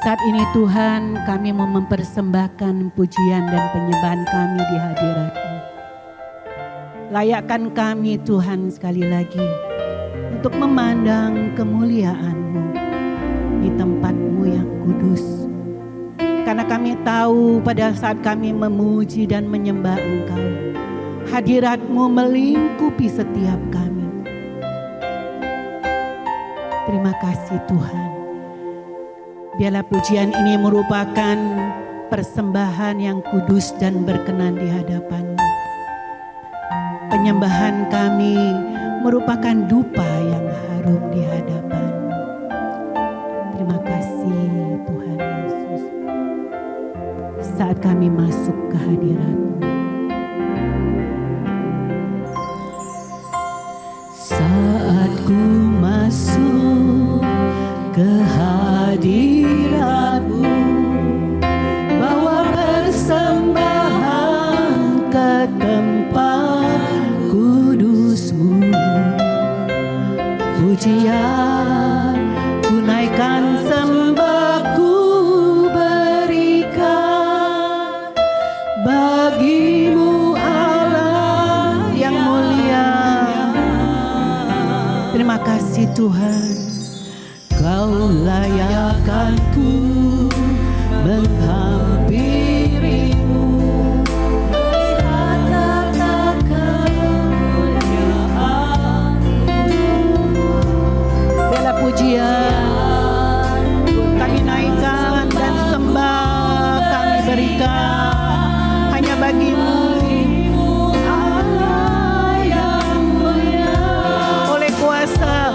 Saat ini Tuhan, kami mau mempersembahkan pujian dan penyembahan kami di hadirat-Mu. Layakkan kami Tuhan sekali lagi untuk memandang kemuliaan-Mu di tempat-Mu yang kudus. Karena kami tahu pada saat kami memuji dan menyembah Engkau, hadirat-Mu melingkupi setiap kami. Terima kasih Tuhan. Biarlah pujian ini merupakan persembahan yang kudus dan berkenan di hadapan-Mu. Penyembahan kami merupakan dupa yang harum di hadapan-Mu. Terima kasih Tuhan Yesus. Saat kami masuk ke hadirat-Mu, saat ku masuk ke hadirat-Mu, bawa persembahan ke tempat kudus-Mu. Pujian ku naikkan, sembah ku berikan bagi-Mu Allah yang mulia. Terima kasih Tuhan. Kau layakkanku menghampiri-Mu, melihat tata kemuliaan-Mu. Bela pujian kami naikkan dan sembah kami berikan hanya bagi-Mu. Allah yang mulia, oleh kuasa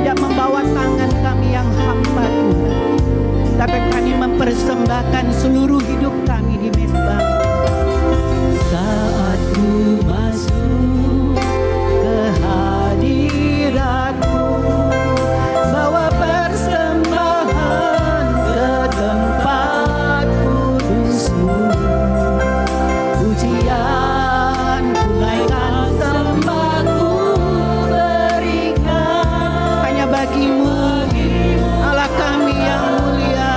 tidak membawa tangan kami yang hampa Tuhan, tapi kami mempersembahkan seluruh hidup kami di mezbah. Saat ku masuk ke hadirat-Mu, bawa persembahan ke tempat kudus-Mu. Pujian kunaikan sembah ku berikan hanya bagi-Mu, Allah kami yang mulia,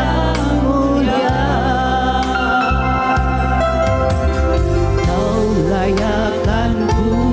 mulia. Kau layakan ku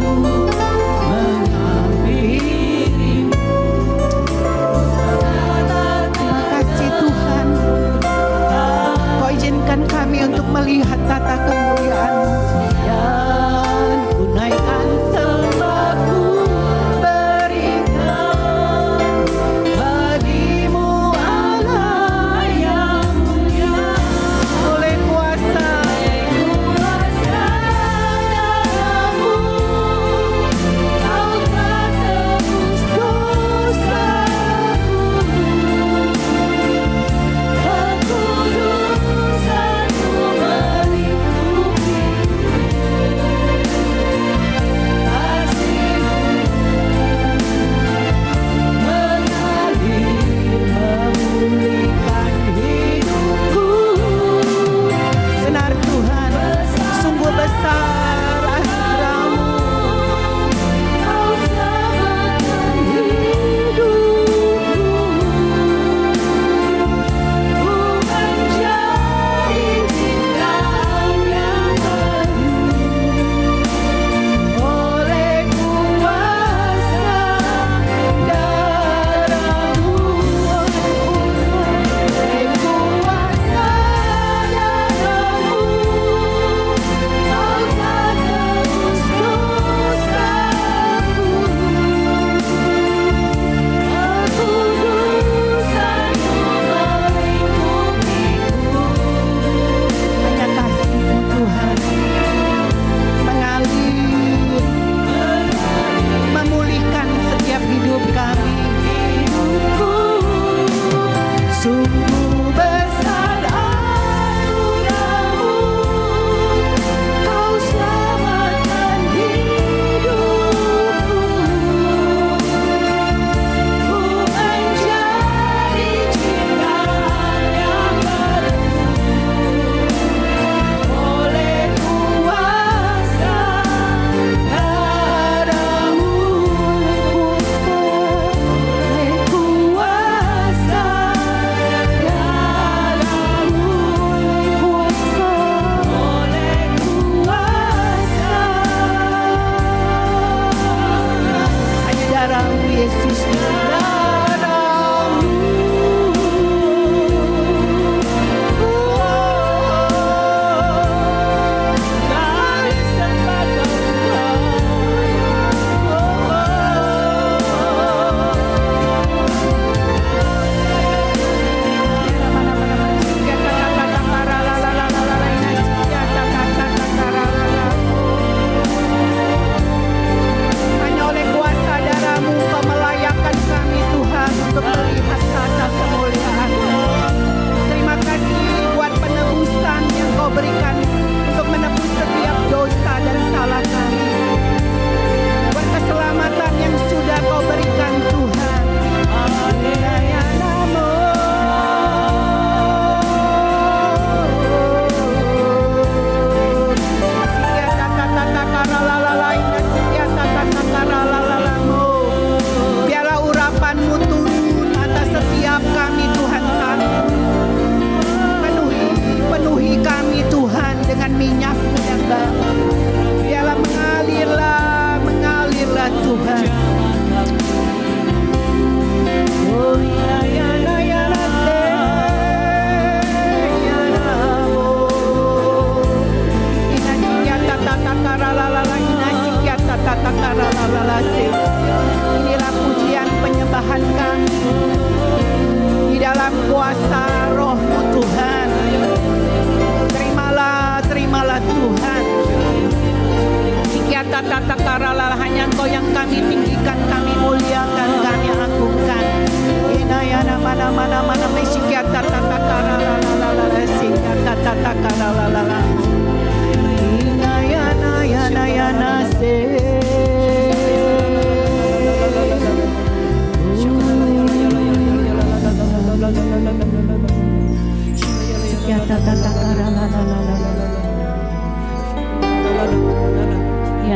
Ya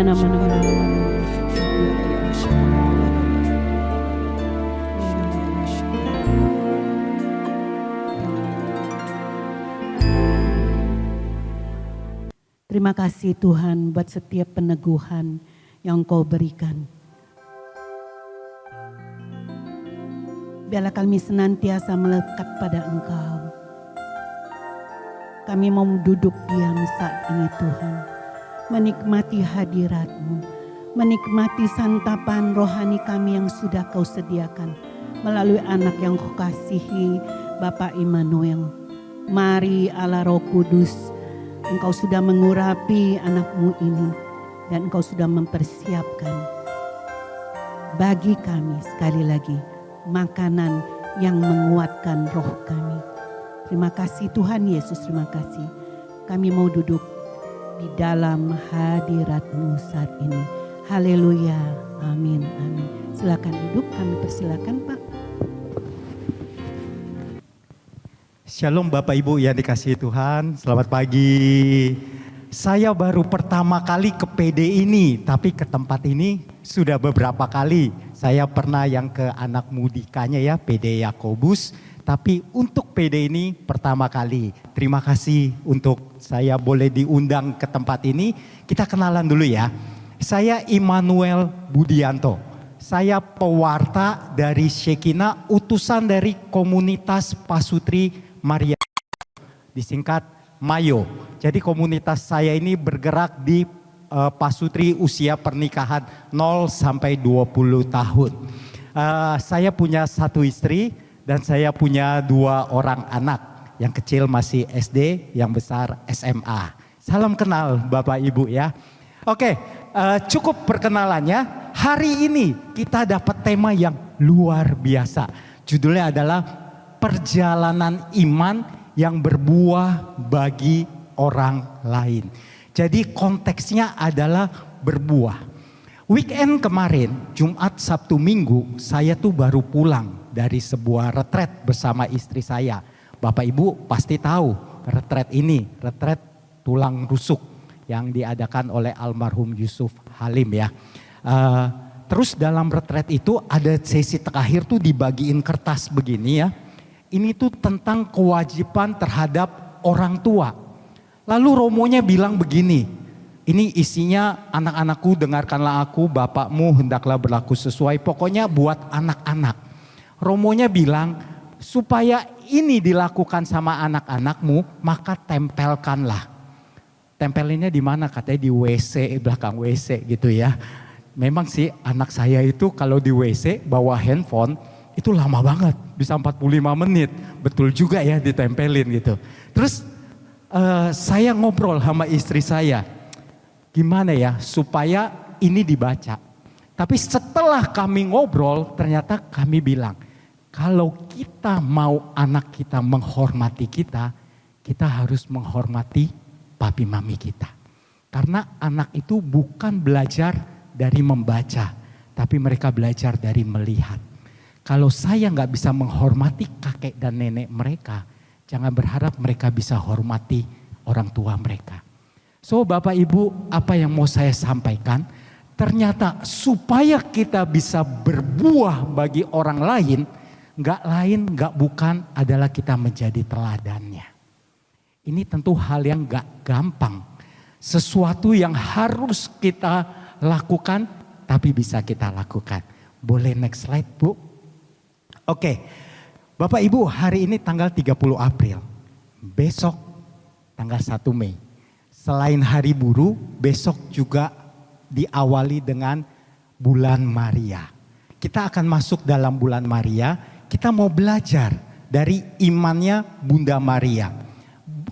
nama. Terima kasih Tuhan buat setiap peneguhan yang Engkau berikan. Biarlah kami senantiasa melekat pada Engkau. Kami mau duduk diam saat ini Tuhan. Menikmati hadirat-Mu. Menikmati santapan rohani kami yang sudah Kau sediakan. Melalui anak yang Kau kasihi, Bapa Immanuel. Mari Allah Roh Kudus, Engkau sudah mengurapi anak-Mu ini. Dan Engkau sudah mempersiapkan bagi kami sekali lagi makanan yang menguatkan roh kami. Terima kasih Tuhan Yesus, terima kasih. Kami mau duduk di dalam hadirat-Mu saat ini. Haleluya, amin, amin. Silakan duduk, kami persilakan Pak. Shalom Bapak Ibu yang dikasihi Tuhan, selamat pagi. Saya baru pertama kali ke PD ini, tapi ke tempat ini sudah beberapa kali. Saya pernah yang ke anak mudikanya ya, PD Yakobus. Tapi untuk PD ini pertama kali. Terima kasih untuk saya boleh diundang ke tempat ini. Kita kenalan dulu ya. Saya Immanuel Budianto. Saya pewarta dari Shekinah, utusan dari komunitas Pasutri Maria. Disingkat Mayo. Jadi komunitas saya ini bergerak di pasutri usia pernikahan 0 sampai 20 tahun. Saya punya 1 istri dan saya punya 2 orang anak. Yang kecil masih SD, yang besar SMA. Salam kenal Bapak Ibu ya. Oke, cukup perkenalannya. Hari ini kita dapat tema yang luar biasa. Judulnya adalah perjalanan iman yang berbuah bagi orang lain. Jadi konteksnya adalah berbuah. Weekend kemarin, Jumat, Sabtu, Minggu, saya tuh baru pulang dari sebuah retret bersama istri saya. Bapak Ibu pasti tahu retret ini, retret tulang rusuk yang diadakan oleh almarhum Yusuf Halim ya. Terus dalam retret itu ada sesi terakhir tuh dibagiin kertas begini ya. Ini tuh tentang kewajiban terhadap orang tua. Lalu romonya bilang begini, ini isinya anak-anakku dengarkanlah aku, bapakmu hendaklah berlaku sesuai. Pokoknya buat anak-anak. Romonya bilang supaya ini dilakukan sama anak-anakmu maka tempelkanlah. Tempelinnya di mana? Katanya di WC, belakang WC gitu ya. Memang sih anak saya itu kalau di WC bawa handphone itu lama banget, bisa 45 menit. Betul juga ya ditempelin gitu. Terus saya ngobrol sama istri saya, gimana ya supaya ini dibaca. Tapi setelah kami ngobrol ternyata kami bilang, kalau kita mau anak kita menghormati kita, kita harus menghormati papi mami kita. Karena anak itu bukan belajar dari membaca, tapi mereka belajar dari melihat. Kalau saya nggak bisa menghormati kakek dan nenek mereka, jangan berharap mereka bisa hormati orang tua mereka. So Bapak Ibu, apa yang mau saya sampaikan? Ternyata supaya kita bisa berbuah bagi orang lain, nggak bukan adalah kita menjadi teladannya. Ini tentu hal yang nggak gampang. Sesuatu yang harus kita lakukan, tapi bisa kita lakukan. Boleh next slide Bu? Oke, Bapak Ibu hari ini tanggal 30 April, besok tanggal 1 Mei. Selain hari buruh, besok juga diawali dengan bulan Maria. Kita akan masuk dalam bulan Maria, kita mau belajar dari imannya Bunda Maria.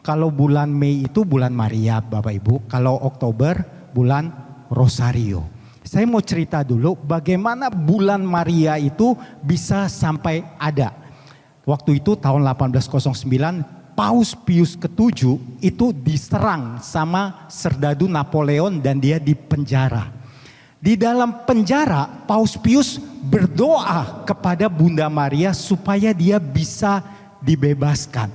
Kalau bulan Mei itu bulan Maria Bapak Ibu, kalau Oktober bulan Rosario. Saya mau cerita dulu bagaimana bulan Maria itu bisa sampai ada. Waktu itu tahun 1809 Paus Pius ke-7 itu diserang sama serdadu Napoleon dan dia dipenjara. Di dalam penjara Paus Pius berdoa kepada Bunda Maria supaya dia bisa dibebaskan.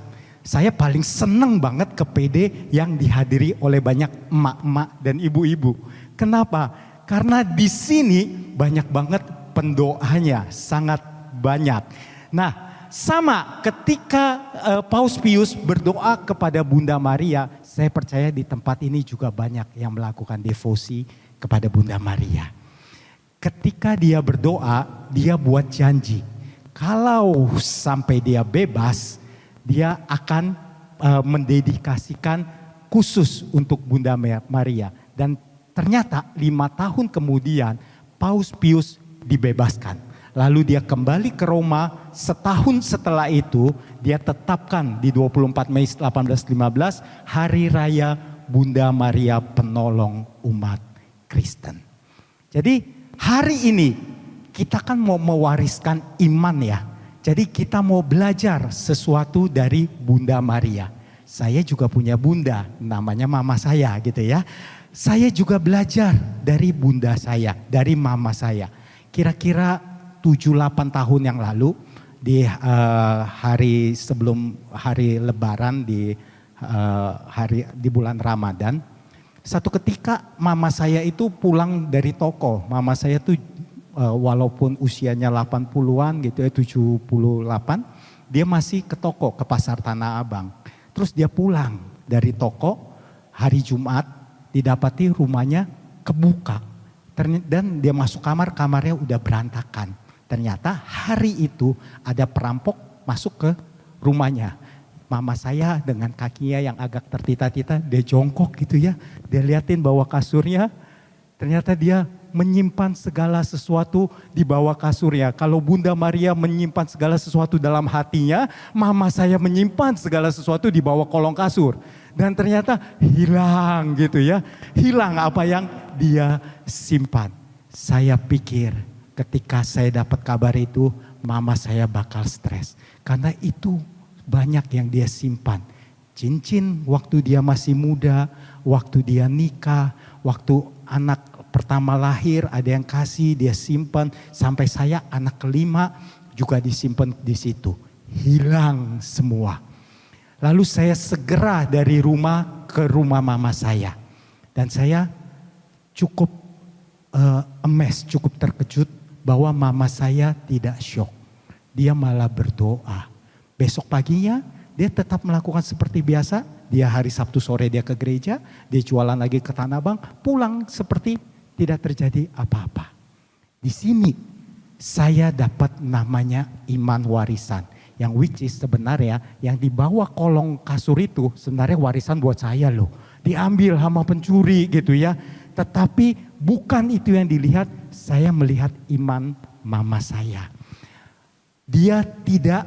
Saya paling seneng banget ke PD yang dihadiri oleh banyak emak-emak dan ibu-ibu. Kenapa? Karena di sini banyak banget pendoanya, sangat banyak. Nah, sama ketika Paus Pius berdoa kepada Bunda Maria, saya percaya di tempat ini juga banyak yang melakukan devosi kepada Bunda Maria. Ketika dia berdoa, dia buat janji. Kalau sampai dia bebas, dia akan mendedikasikan khusus untuk Bunda Maria. Dan ternyata 5 tahun kemudian Paus Pius dibebaskan. Lalu dia kembali ke Roma, setahun setelah itu dia tetapkan di 24 Mei 1815 Hari Raya Bunda Maria Penolong Umat Kristen. Jadi hari ini kita kan mau mewariskan iman ya. Jadi kita mau belajar sesuatu dari Bunda Maria. Saya juga punya bunda, namanya mama saya gitu ya. Saya juga belajar dari bunda saya, dari mama saya. Kira-kira 7-8 tahun yang lalu di hari sebelum hari Lebaran di bulan Ramadan. Satu ketika mama saya itu pulang dari toko. Mama saya tuh walaupun usianya 80-an gitu ya, 78, dia masih ke toko, ke pasar Tanah Abang. Terus dia pulang dari toko hari Jumat, didapati rumahnya kebuka. Dan dia masuk kamar, kamarnya udah berantakan. Ternyata hari itu ada perampok masuk ke rumahnya. Mama saya dengan kakinya yang agak tertita-tita, dia jongkok gitu ya. Dia liatin bawah kasurnya, ternyata dia menyimpan segala sesuatu di bawah kasurnya. Kalau Bunda Maria menyimpan segala sesuatu dalam hatinya, mama saya menyimpan segala sesuatu di bawah kolong kasur. Dan ternyata hilang gitu ya. Hilang apa yang dia simpan. Saya pikir ketika saya dapat kabar itu, mama saya bakal stres. Karena itu banyak yang dia simpan. Cincin waktu dia masih muda, waktu dia nikah, waktu anak pertama lahir ada yang kasih, dia simpan. Sampai saya anak kelima juga disimpan di situ. Hilang semua. Lalu saya segera dari rumah ke rumah mama saya. Dan saya cukup cukup terkejut bahwa mama saya tidak syok. Dia malah berdoa. Besok paginya dia tetap melakukan seperti biasa. Dia hari Sabtu sore dia ke gereja, dia jualan lagi ke Tanah Abang, pulang seperti tidak terjadi apa-apa. Di sini saya dapat namanya iman warisan. Yang which is sebenarnya yang di bawah kolong kasur itu sebenarnya warisan buat saya loh. Diambil sama pencuri gitu ya. Tetapi bukan itu yang dilihat, saya melihat iman mama saya. Dia tidak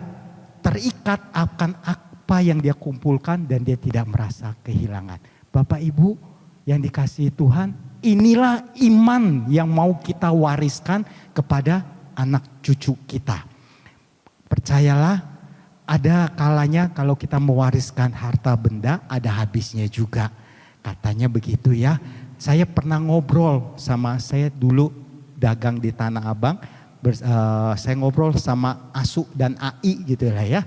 terikat akan apa yang dia kumpulkan dan dia tidak merasa kehilangan. Bapak Ibu yang dikasihi Tuhan, inilah iman yang mau kita wariskan kepada anak cucu kita. Percayalah, ada kalanya kalau kita mewariskan harta benda, ada habisnya juga. Katanya begitu ya. Saya pernah ngobrol saya dulu dagang di Tanah Abang. Saya ngobrol sama Asu dan Ai gitu lah ya.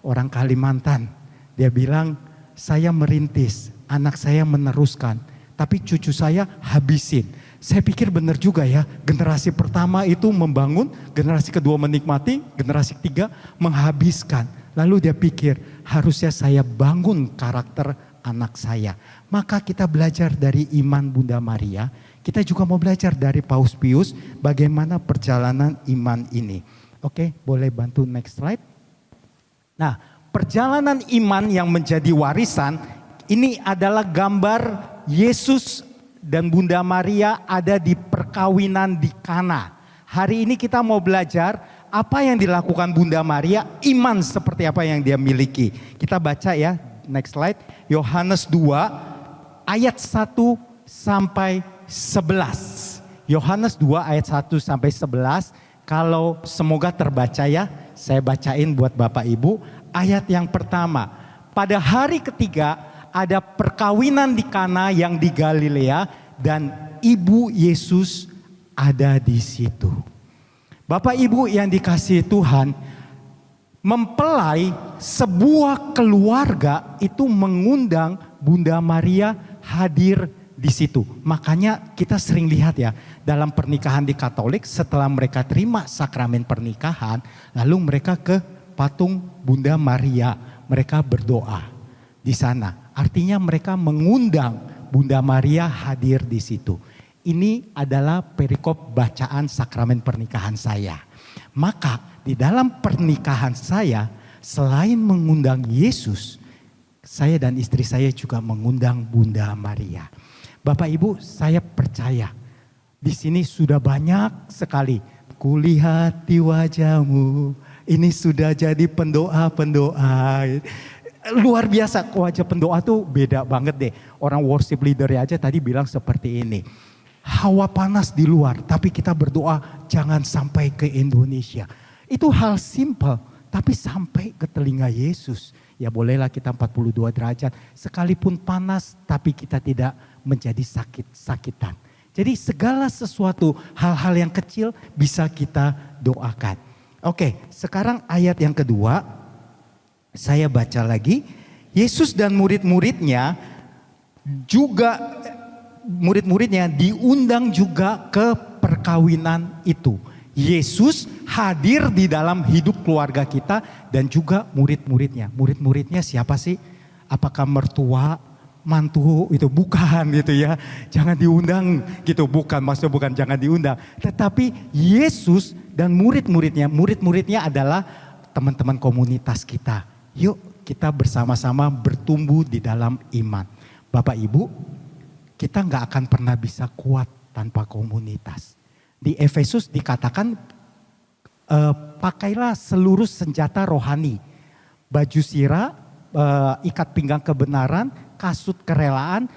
Orang Kalimantan. Dia bilang, saya merintis, anak saya meneruskan. Tapi cucu saya habisin. Saya pikir benar juga ya, generasi pertama itu membangun, generasi kedua menikmati, generasi ketiga menghabiskan. Lalu dia pikir, harusnya saya bangun karakter anak saya. Maka kita belajar dari iman Bunda Maria, kita juga mau belajar dari Paus Pius bagaimana perjalanan iman ini. Oke, boleh bantu next slide. Nah, perjalanan iman yang menjadi warisan, ini adalah gambar Yesus dan Bunda Maria ada di perkawinan di Kana. Hari ini kita mau belajar apa yang dilakukan Bunda Maria, iman seperti apa yang dia miliki. Kita baca ya, next slide. Yohanes 2 ayat 1 sampai 11. Yohanes 2 ayat 1 sampai 11. Kalau semoga terbaca ya, saya bacain buat Bapak Ibu. Ayat yang pertama, pada hari ketiga ada perkawinan di Kana yang di Galilea dan ibu Yesus ada di situ. Bapak Ibu yang dikasihi Tuhan, mempelai sebuah keluarga itu mengundang Bunda Maria hadir di situ. Makanya kita sering lihat ya, dalam pernikahan di Katolik setelah mereka terima sakramen pernikahan, lalu mereka ke patung Bunda Maria, mereka berdoa di sana. Artinya mereka mengundang Bunda Maria hadir di situ. Ini adalah perikop bacaan sakramen pernikahan saya. Maka di dalam pernikahan saya, selain mengundang Yesus, saya dan istri saya juga mengundang Bunda Maria. Bapak Ibu, saya percaya di sini sudah banyak sekali. Kulihat di wajahmu, ini sudah jadi pendoa-pendoa. Luar biasa, wajah pendoa tuh beda banget deh. Orang worship leader aja tadi bilang seperti ini. Hawa panas di luar, tapi kita berdoa jangan sampai ke Indonesia. Itu hal simple, tapi sampai ke telinga Yesus. Ya bolehlah kita 42 derajat, sekalipun panas tapi kita tidak menjadi sakit-sakitan. Jadi segala sesuatu, hal-hal yang kecil bisa kita doakan. Oke, sekarang ayat yang kedua, saya baca lagi. Yesus dan murid-muridnya diundang juga ke perkawinan itu. Yesus hadir di dalam hidup keluarga kita dan juga murid-muridnya. Murid-muridnya siapa sih? Apakah mertua, mantu itu? Bukan gitu ya. Jangan diundang gitu, bukan, maksudnya bukan jangan diundang. Tetapi Yesus dan murid-muridnya adalah teman-teman komunitas kita. Yuk kita bersama-sama bertumbuh di dalam iman. Bapak Ibu, kita nggak akan pernah bisa kuat tanpa komunitas. Di Efesus dikatakan pakailah seluruh senjata rohani. Baju sirah, ikat pinggang kebenaran, kasut kerelaan,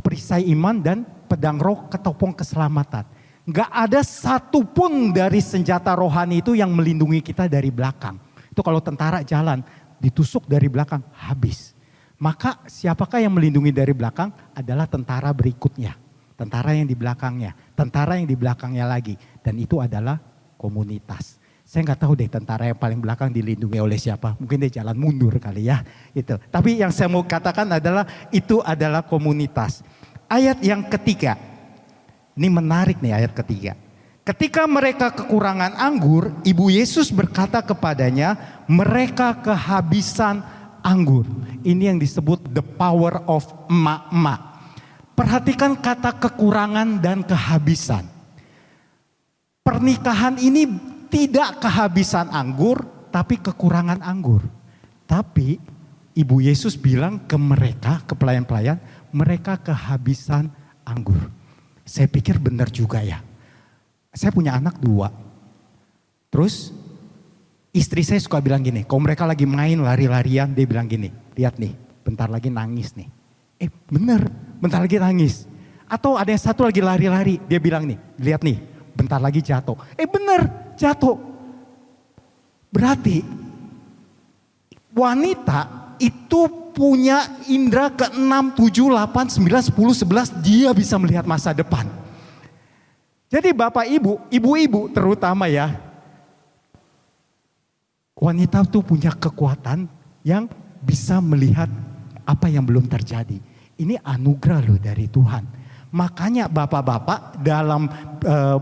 perisai iman dan pedang roh ketopong keselamatan. Nggak ada satupun dari senjata rohani itu yang melindungi kita dari belakang. Itu kalau tentara jalan, ditusuk dari belakang, habis. Maka siapakah yang melindungi dari belakang? Adalah tentara berikutnya. Tentara yang di belakangnya. Tentara yang di belakangnya lagi. Dan itu adalah komunitas. Saya nggak tahu deh tentara yang paling belakang dilindungi oleh siapa. Mungkin dia jalan mundur kali ya. Itu. Tapi yang saya mau katakan adalah itu adalah komunitas. Ayat yang ketiga. Ini menarik nih ayat ketiga. Ketika mereka kekurangan anggur, Ibu Yesus berkata kepadanya, mereka kehabisan anggur. Ini yang disebut the power of emak-emak. Perhatikan kata kekurangan dan kehabisan. Pernikahan ini tidak kehabisan anggur, tapi kekurangan anggur. Tapi Ibu Yesus bilang ke mereka, ke pelayan-pelayan, mereka kehabisan anggur. Saya pikir benar juga ya. Saya punya anak 2. Terus istri saya suka bilang gini, kalau mereka lagi main lari-larian, dia bilang gini, lihat nih, bentar lagi nangis nih. Bener, bentar lagi nangis. Atau ada yang satu lagi lari-lari, dia bilang nih, lihat nih, bentar lagi jatuh. Bener, jatuh. Berarti wanita itu punya indera ke-6, 7, 8, 9, 10, 11, dia bisa melihat masa depan. Jadi Bapak Ibu, ibu-ibu terutama ya, wanita itu punya kekuatan yang bisa melihat apa yang belum terjadi. Ini anugerah loh dari Tuhan. Makanya bapak-bapak dalam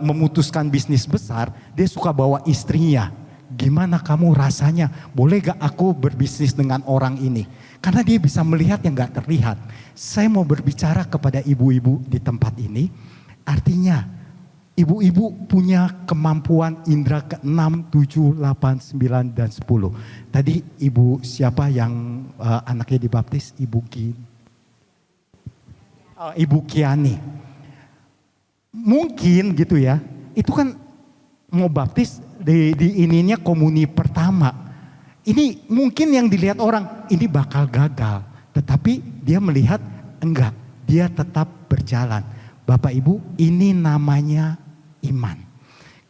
memutuskan bisnis besar, dia suka bawa istrinya. Gimana kamu rasanya? Boleh gak aku berbisnis dengan orang ini? Karena dia bisa melihat yang gak terlihat. Saya mau berbicara kepada ibu-ibu di tempat ini. Artinya ibu-ibu punya kemampuan indera ke-6, 7, 8, 9, dan 10. Tadi ibu siapa yang anaknya dibaptis? Ibu Kiani. Mungkin gitu ya, itu kan mau baptis di ininya komuni pertama. Ini mungkin yang dilihat orang, ini bakal gagal. Tetapi dia melihat enggak, dia tetap berjalan. Bapak Ibu, ini namanya iman.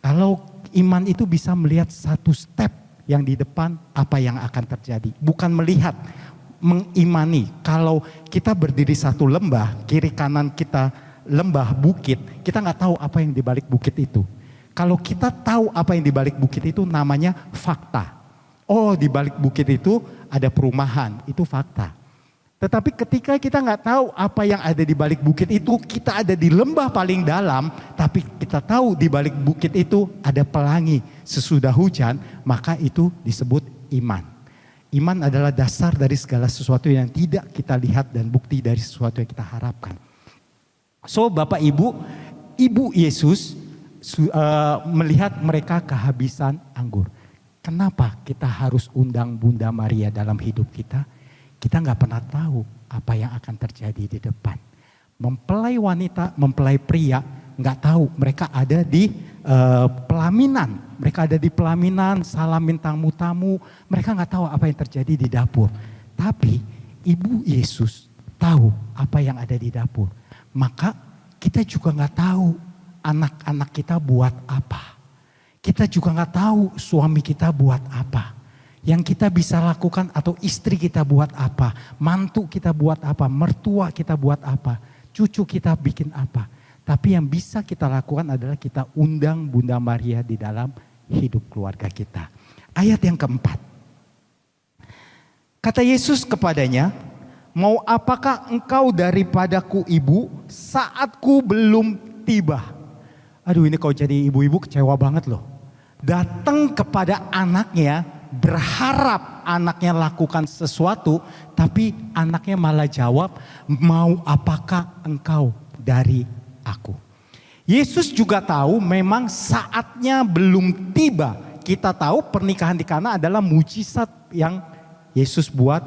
Kalau iman itu bisa melihat satu step yang di depan apa yang akan terjadi. Bukan melihat, mengimani. Kalau kita berdiri satu lembah, kiri kanan kita lembah bukit, kita nggak tahu apa yang di balik bukit itu. Kalau kita tahu apa yang di balik bukit itu namanya fakta. oh di balik bukit itu ada perumahan, itu fakta. Tetapi ketika kita nggak tahu apa yang ada di balik bukit itu, kita ada di lembah paling dalam, tapi kita tahu di balik bukit itu ada pelangi sesudah hujan, maka itu disebut iman. Iman adalah dasar dari segala sesuatu yang tidak kita lihat dan bukti dari sesuatu yang kita harapkan. So Bapak Ibu Yesus melihat mereka kehabisan anggur. Kenapa kita harus undang Bunda Maria dalam hidup kita? Kita nggak pernah tahu apa yang akan terjadi di depan. Mempelai wanita, mempelai pria, nggak tahu. Mereka ada di pelaminan. Mereka ada di pelaminan, salamin tamu-tamu. Mereka nggak tahu apa yang terjadi di dapur. Tapi Ibu Yesus tahu apa yang ada di dapur. Maka kita juga nggak tahu anak-anak kita buat apa. Kita juga nggak tahu suami kita buat apa. Yang kita bisa lakukan atau istri kita buat apa. Mantu kita buat apa. Mertua kita buat apa. Cucu kita bikin apa. Tapi yang bisa kita lakukan adalah kita undang Bunda Maria di dalam hidup keluarga kita. Ayat yang keempat. Kata Yesus kepadanya, mau apakah engkau daripadaku ibu saatku belum tiba? Aduh, ini kalau jadi ibu-ibu kecewa banget loh. Datang kepada anaknya, berharap anaknya lakukan sesuatu, tapi anaknya malah jawab, mau apakah engkau dari aku? Yesus juga tahu memang saatnya belum tiba. Kita tahu pernikahan di Kana adalah mujizat yang Yesus buat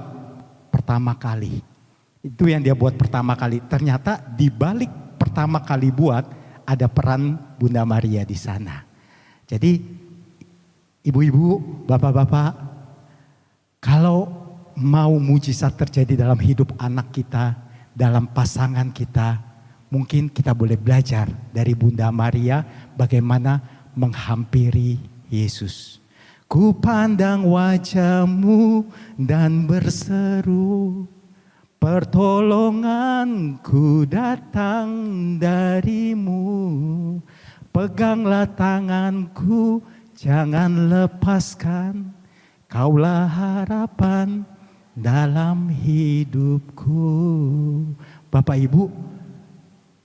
pertama kali. Itu yang dia buat pertama kali. Ternyata di balik pertama kali buat ada peran Bunda Maria di sana. Jadi ibu-ibu, bapak-bapak, kalau mau mujizat terjadi dalam hidup anak kita, dalam pasangan kita, mungkin kita boleh belajar dari Bunda Maria bagaimana menghampiri Yesus. Ku pandang wajahmu dan berseru, pertolonganku datang darimu. Peganglah tanganku, jangan lepaskan, kaulah harapan dalam hidupku. Bapak Ibu,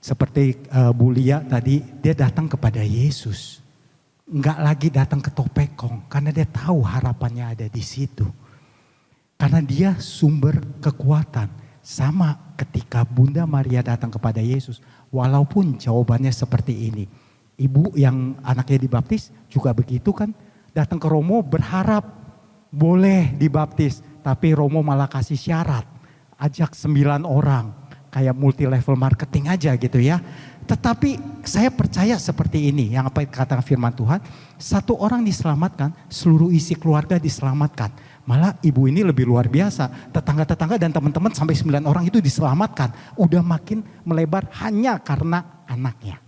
seperti Bu Lia tadi, dia datang kepada Yesus. Enggak lagi datang ke Topekong, karena dia tahu harapannya ada di situ. Karena dia sumber kekuatan. Sama ketika Bunda Maria datang kepada Yesus, walaupun jawabannya seperti ini. Ibu yang anaknya dibaptis juga begitu kan, datang ke Romo berharap boleh dibaptis, tapi Romo malah kasih syarat, ajak 9 orang, kayak multi level marketing aja gitu ya. Tetapi saya percaya seperti ini, yang apa kata firman Tuhan, 1 orang diselamatkan, seluruh isi keluarga diselamatkan. Malah ibu ini lebih luar biasa, tetangga-tetangga dan teman-teman sampai 9 orang itu diselamatkan. Udah makin melebar hanya karena anaknya.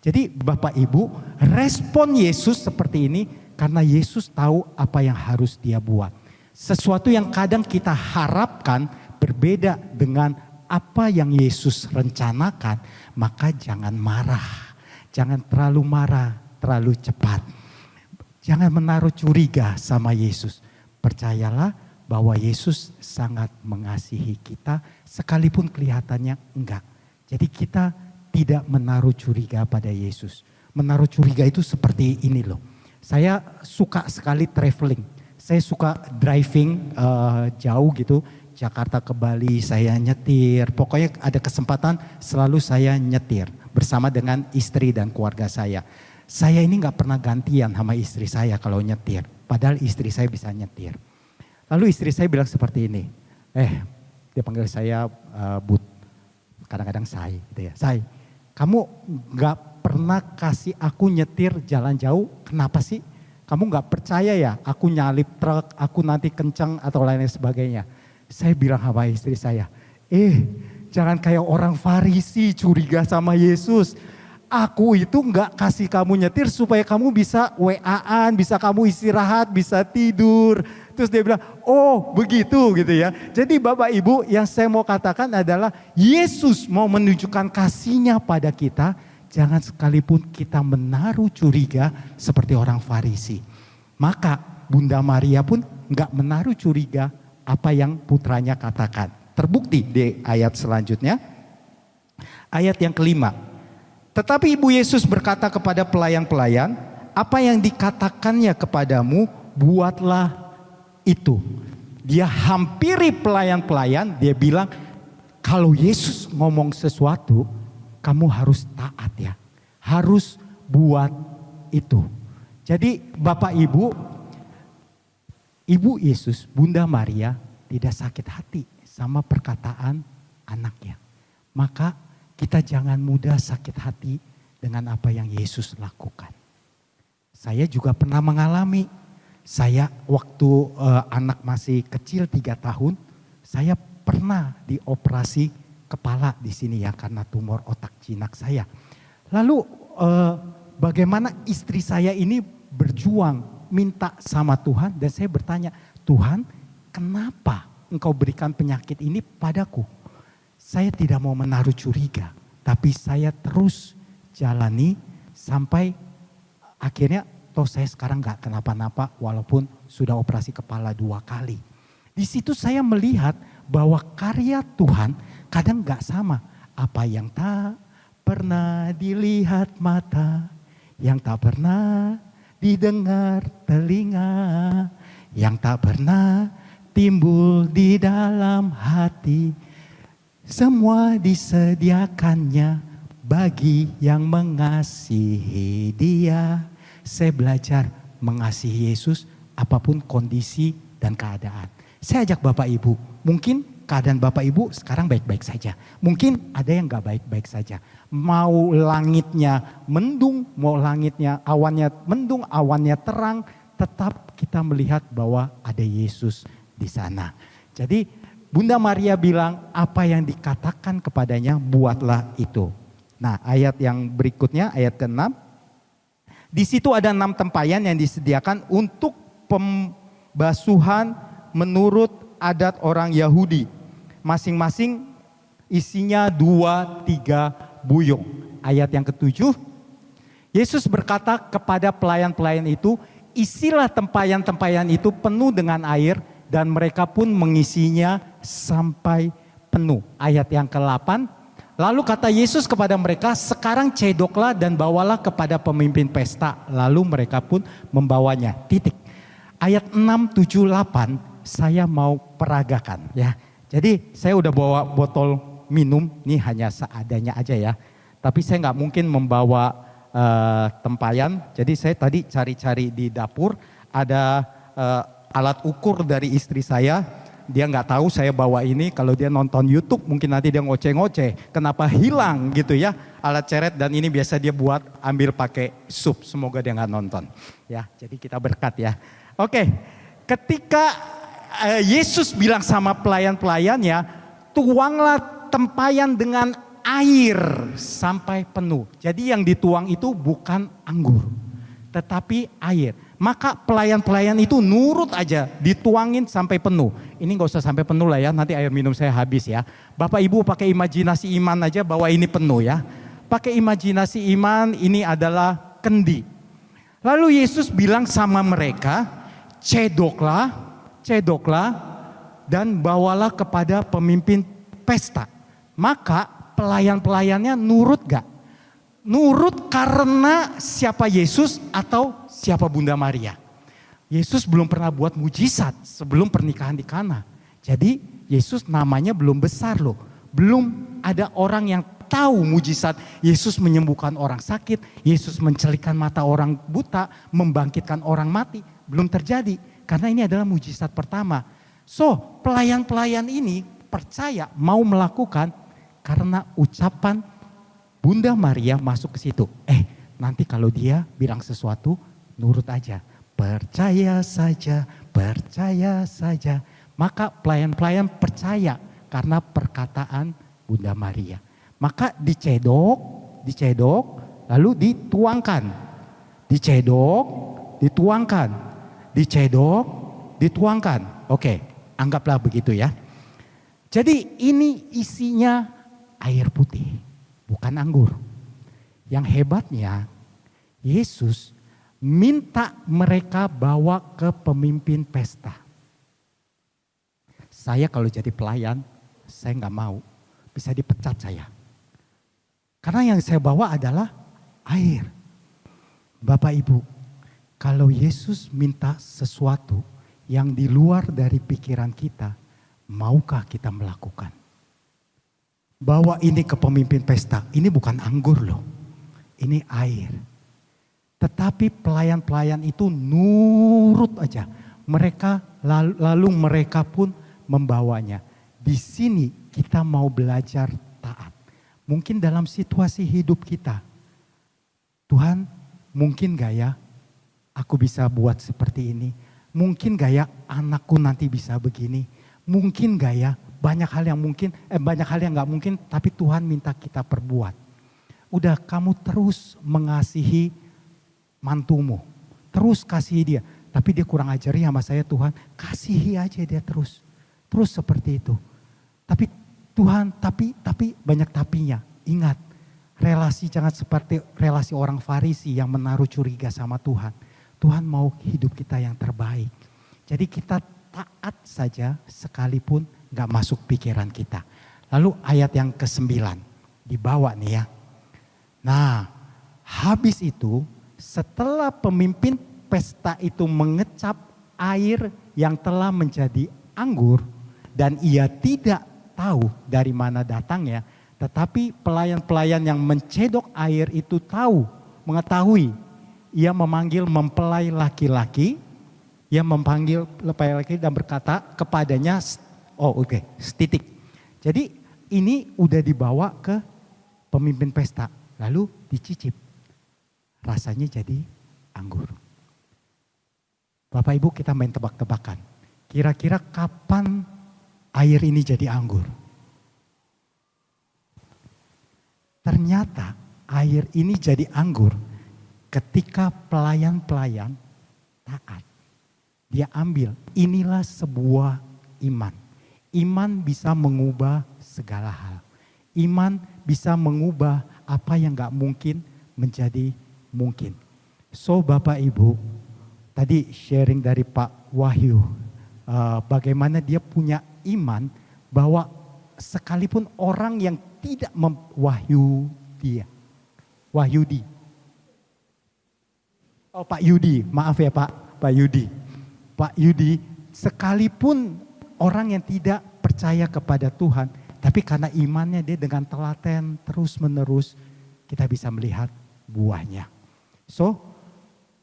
Jadi Bapak Ibu, respon Yesus seperti ini karena Yesus tahu apa yang harus dia buat. Sesuatu yang kadang kita harapkan berbeda dengan apa yang Yesus rencanakan, maka jangan marah. Jangan terlalu marah, terlalu cepat. Jangan menaruh curiga sama Yesus. Percayalah bahwa Yesus sangat mengasihi kita sekalipun kelihatannya enggak. Jadi kita tidak menaruh curiga pada Yesus. Menaruh curiga itu seperti ini loh. Saya suka sekali traveling. Saya suka driving jauh gitu. Jakarta ke Bali saya nyetir. Pokoknya ada kesempatan selalu saya nyetir. Bersama dengan istri dan keluarga saya. Saya ini gak pernah gantian sama istri saya kalau nyetir. Padahal istri saya bisa nyetir. Lalu istri saya bilang seperti ini. Dia panggil saya Bud. Kadang-kadang Say gitu ya. Say, kamu gak pernah kasih aku nyetir jalan jauh. Kenapa sih? Kamu gak percaya ya aku nyalip truk, aku nanti kencang atau lain sebagainya. Saya bilang sama istri saya, jangan kayak orang Farisi curiga sama Yesus. Aku itu gak kasih kamu nyetir supaya kamu bisa WA-an, bisa kamu istirahat, bisa tidur. Terus dia bilang, oh begitu gitu ya. Jadi Bapak Ibu yang saya mau katakan adalah Yesus mau menunjukkan kasihnya pada kita. Jangan sekalipun kita menaruh curiga seperti orang Farisi. Maka Bunda Maria pun nggak menaruh curiga apa yang putranya katakan. Terbukti di ayat selanjutnya, ayat yang kelima. Tetapi Ibu Yesus berkata kepada pelayan-pelayan, apa yang dikatakannya kepadamu, buatlah itu. Dia hampiri pelayan-pelayan, dia bilang, kalau Yesus ngomong sesuatu, kamu harus taat ya. Harus buat itu. Jadi Bapak Ibu, Ibu Yesus, Bunda Maria tidak sakit hati sama perkataan anaknya. Maka kita jangan mudah sakit hati dengan apa yang Yesus lakukan. Saya juga pernah mengalami. Saya waktu anak masih kecil 3 tahun, saya pernah dioperasi kepala di sini ya karena tumor otak jinak saya. Lalu bagaimana istri saya ini berjuang minta sama Tuhan dan saya bertanya, Tuhan kenapa engkau berikan penyakit ini padaku? Saya tidak mau menaruh curiga, tapi saya terus jalani sampai akhirnya toh saya sekarang gak kenapa-napa walaupun sudah operasi kepala 2 kali. Di situ saya melihat bahwa karya Tuhan kadang gak sama. Apa yang tak pernah dilihat mata, yang tak pernah didengar telinga, yang tak pernah timbul di dalam hati, semua disediakannya bagi yang mengasihi Dia. Saya belajar mengasihi Yesus apapun kondisi dan keadaan. Saya ajak Bapak Ibu, mungkin keadaan Bapak Ibu sekarang baik-baik saja. Mungkin ada yang gak baik-baik saja. Mau langitnya mendung, mau langitnya awannya mendung, awannya terang, tetap kita melihat bahwa ada Yesus di sana. Jadi Bunda Maria bilang apa yang dikatakan kepadanya buatlah itu. Nah ayat yang berikutnya ayat ke-6. Di situ ada 6 tempayan yang disediakan untuk pembasuhan menurut adat orang Yahudi. Masing-masing isinya 2-3 buyung. Ayat yang ke-7. Yesus berkata kepada pelayan-pelayan itu, isilah tempayan-tempayan itu penuh dengan air dan mereka pun mengisinya sampai penuh. Ayat yang ke-8. Lalu kata Yesus kepada mereka, sekarang cedoklah dan bawalah kepada pemimpin pesta. Lalu mereka pun membawanya. Titik. Ayat 6, 7, 8 saya mau peragakan ya. Jadi saya udah bawa botol minum, ini hanya seadanya aja ya. Tapi saya nggak mungkin membawa tempayan. Jadi saya tadi cari-cari di dapur, ada alat ukur dari istri saya. Dia nggak tahu saya bawa ini, kalau dia nonton YouTube mungkin nanti dia ngoceh-ngoceh. Kenapa hilang gitu ya alat ceret, dan ini biasa dia buat ambil pakai sup. Semoga dia nggak nonton. Ya, jadi kita berkat ya. Oke, ketika Yesus bilang sama pelayan-pelayannya, tuanglah tempayan dengan air sampai penuh. Jadi yang dituang itu bukan anggur, tetapi air. Maka pelayan-pelayan itu nurut aja, dituangin sampai penuh. Ini gak usah sampai penuh lah ya, nanti air minum saya habis ya. Bapak Ibu pakai imajinasi iman aja bahwa ini penuh ya. Pakai imajinasi iman, ini adalah kendi. Lalu Yesus bilang sama mereka, cedoklah dan bawalah kepada pemimpin pesta. Maka pelayan-pelayannya nurut gak? Nurut karena siapa Yesus atau siapa Bunda Maria. Yesus belum pernah buat mujizat sebelum pernikahan di Kana. Jadi Yesus namanya belum besar loh. Belum ada orang yang tahu mujizat Yesus menyembuhkan orang sakit, Yesus mencelikan mata orang buta, membangkitkan orang mati. Belum terjadi karena ini adalah mujizat pertama. So pelayan-pelayan ini percaya mau melakukan karena ucapan Bunda Maria masuk ke situ. Nanti kalau dia bilang sesuatu, nurut aja. Percaya saja, percaya saja. Maka pelayan-pelayan percaya karena perkataan Bunda Maria. Maka dicedok, lalu dituangkan. Dicedok, dituangkan. Dicedok, dituangkan. Oke, anggaplah begitu ya. Jadi ini isinya air putih. Bukan anggur. Yang hebatnya Yesus minta mereka bawa ke pemimpin pesta. Saya kalau jadi pelayan, saya nggak mau, bisa dipecat saya. Karena yang saya bawa adalah air. Bapak Ibu, kalau Yesus minta sesuatu yang di luar dari pikiran kita, maukah kita melakukan? Bawa ini ke pemimpin pesta, ini bukan anggur loh, ini air. Tetapi pelayan-pelayan itu nurut aja. Mereka lalu mereka pun membawanya. Di sini kita mau belajar taat. Mungkin dalam situasi hidup kita, Tuhan mungkin gak ya aku bisa buat seperti ini? Mungkin gak ya anakku nanti bisa begini? Mungkin gak ya banyak hal yang mungkin, banyak hal yang gak mungkin tapi Tuhan minta kita perbuat. Udah kamu terus mengasihi mantumu, terus kasihi dia. Tapi dia kurang ajari sama saya Tuhan, kasihi aja dia terus. Terus seperti itu. Tapi Tuhan, tapi banyak tapinya. Ingat, relasi jangan seperti relasi orang Farisi yang menaruh curiga sama Tuhan. Tuhan mau hidup kita yang terbaik. Jadi kita taat saja sekalipun gak masuk pikiran kita. Lalu ayat yang ke-9 dibawa nih ya. Nah, habis itu setelah pemimpin pesta itu mengecap air yang telah menjadi anggur dan ia tidak tahu dari mana datangnya, tetapi pelayan-pelayan yang mencedok air itu mengetahui. Ia memanggil mempelai laki-laki, dan berkata kepadanya, titik. Jadi ini udah dibawa ke pemimpin pesta, lalu dicicip. Rasanya jadi anggur. Bapak Ibu, kita main tebak-tebakan. Kira-kira kapan air ini jadi anggur? Ternyata air ini jadi anggur ketika pelayan-pelayan taat. Dia ambil, inilah sebuah iman. Iman bisa mengubah segala hal. Iman bisa mengubah apa yang gak mungkin menjadi mungkin. So Bapak Ibu, tadi sharing dari Pak Wahyu, bagaimana dia punya iman bahwa sekalipun orang yang tidak Wahyudi. Oh Pak Yudi, maaf ya Pak Yudi. Pak Yudi, sekalipun orang yang tidak percaya kepada Tuhan, tapi karena imannya dia dengan telaten terus menerus, kita bisa melihat buahnya. So,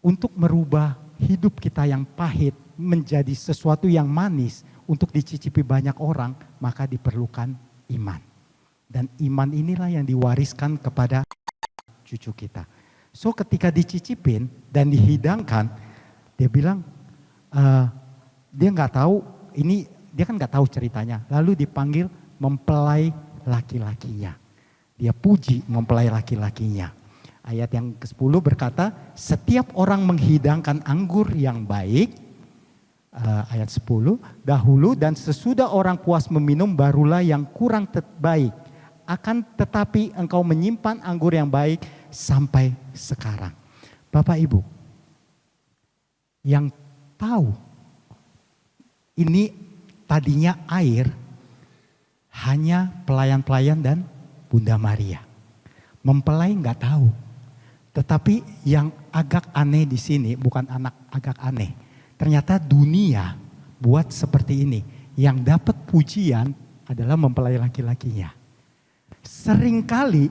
untuk merubah hidup kita yang pahit menjadi sesuatu yang manis untuk dicicipi banyak orang, maka diperlukan iman. Dan iman inilah yang diwariskan kepada cucu kita. So ketika dicicipin dan dihidangkan, dia bilang dia nggak tahu ini, dia kan nggak tahu ceritanya. Lalu dipanggil mempelai laki-lakinya. Dia puji mempelai laki-lakinya. Ayat yang ke-10 berkata, setiap orang menghidangkan anggur yang baik, ayat 10, dahulu dan sesudah orang puas meminum barulah yang kurang baik. Akan tetapi engkau menyimpan anggur yang baik sampai sekarang. Bapak Ibu, yang tahu ini tadinya air hanya pelayan-pelayan dan Bunda Maria. Mempelai nggak tahu. Tetapi yang agak aneh di sini, bukan agak aneh. Ternyata dunia buat seperti ini. Yang dapat pujian adalah mempelai laki-lakinya. Seringkali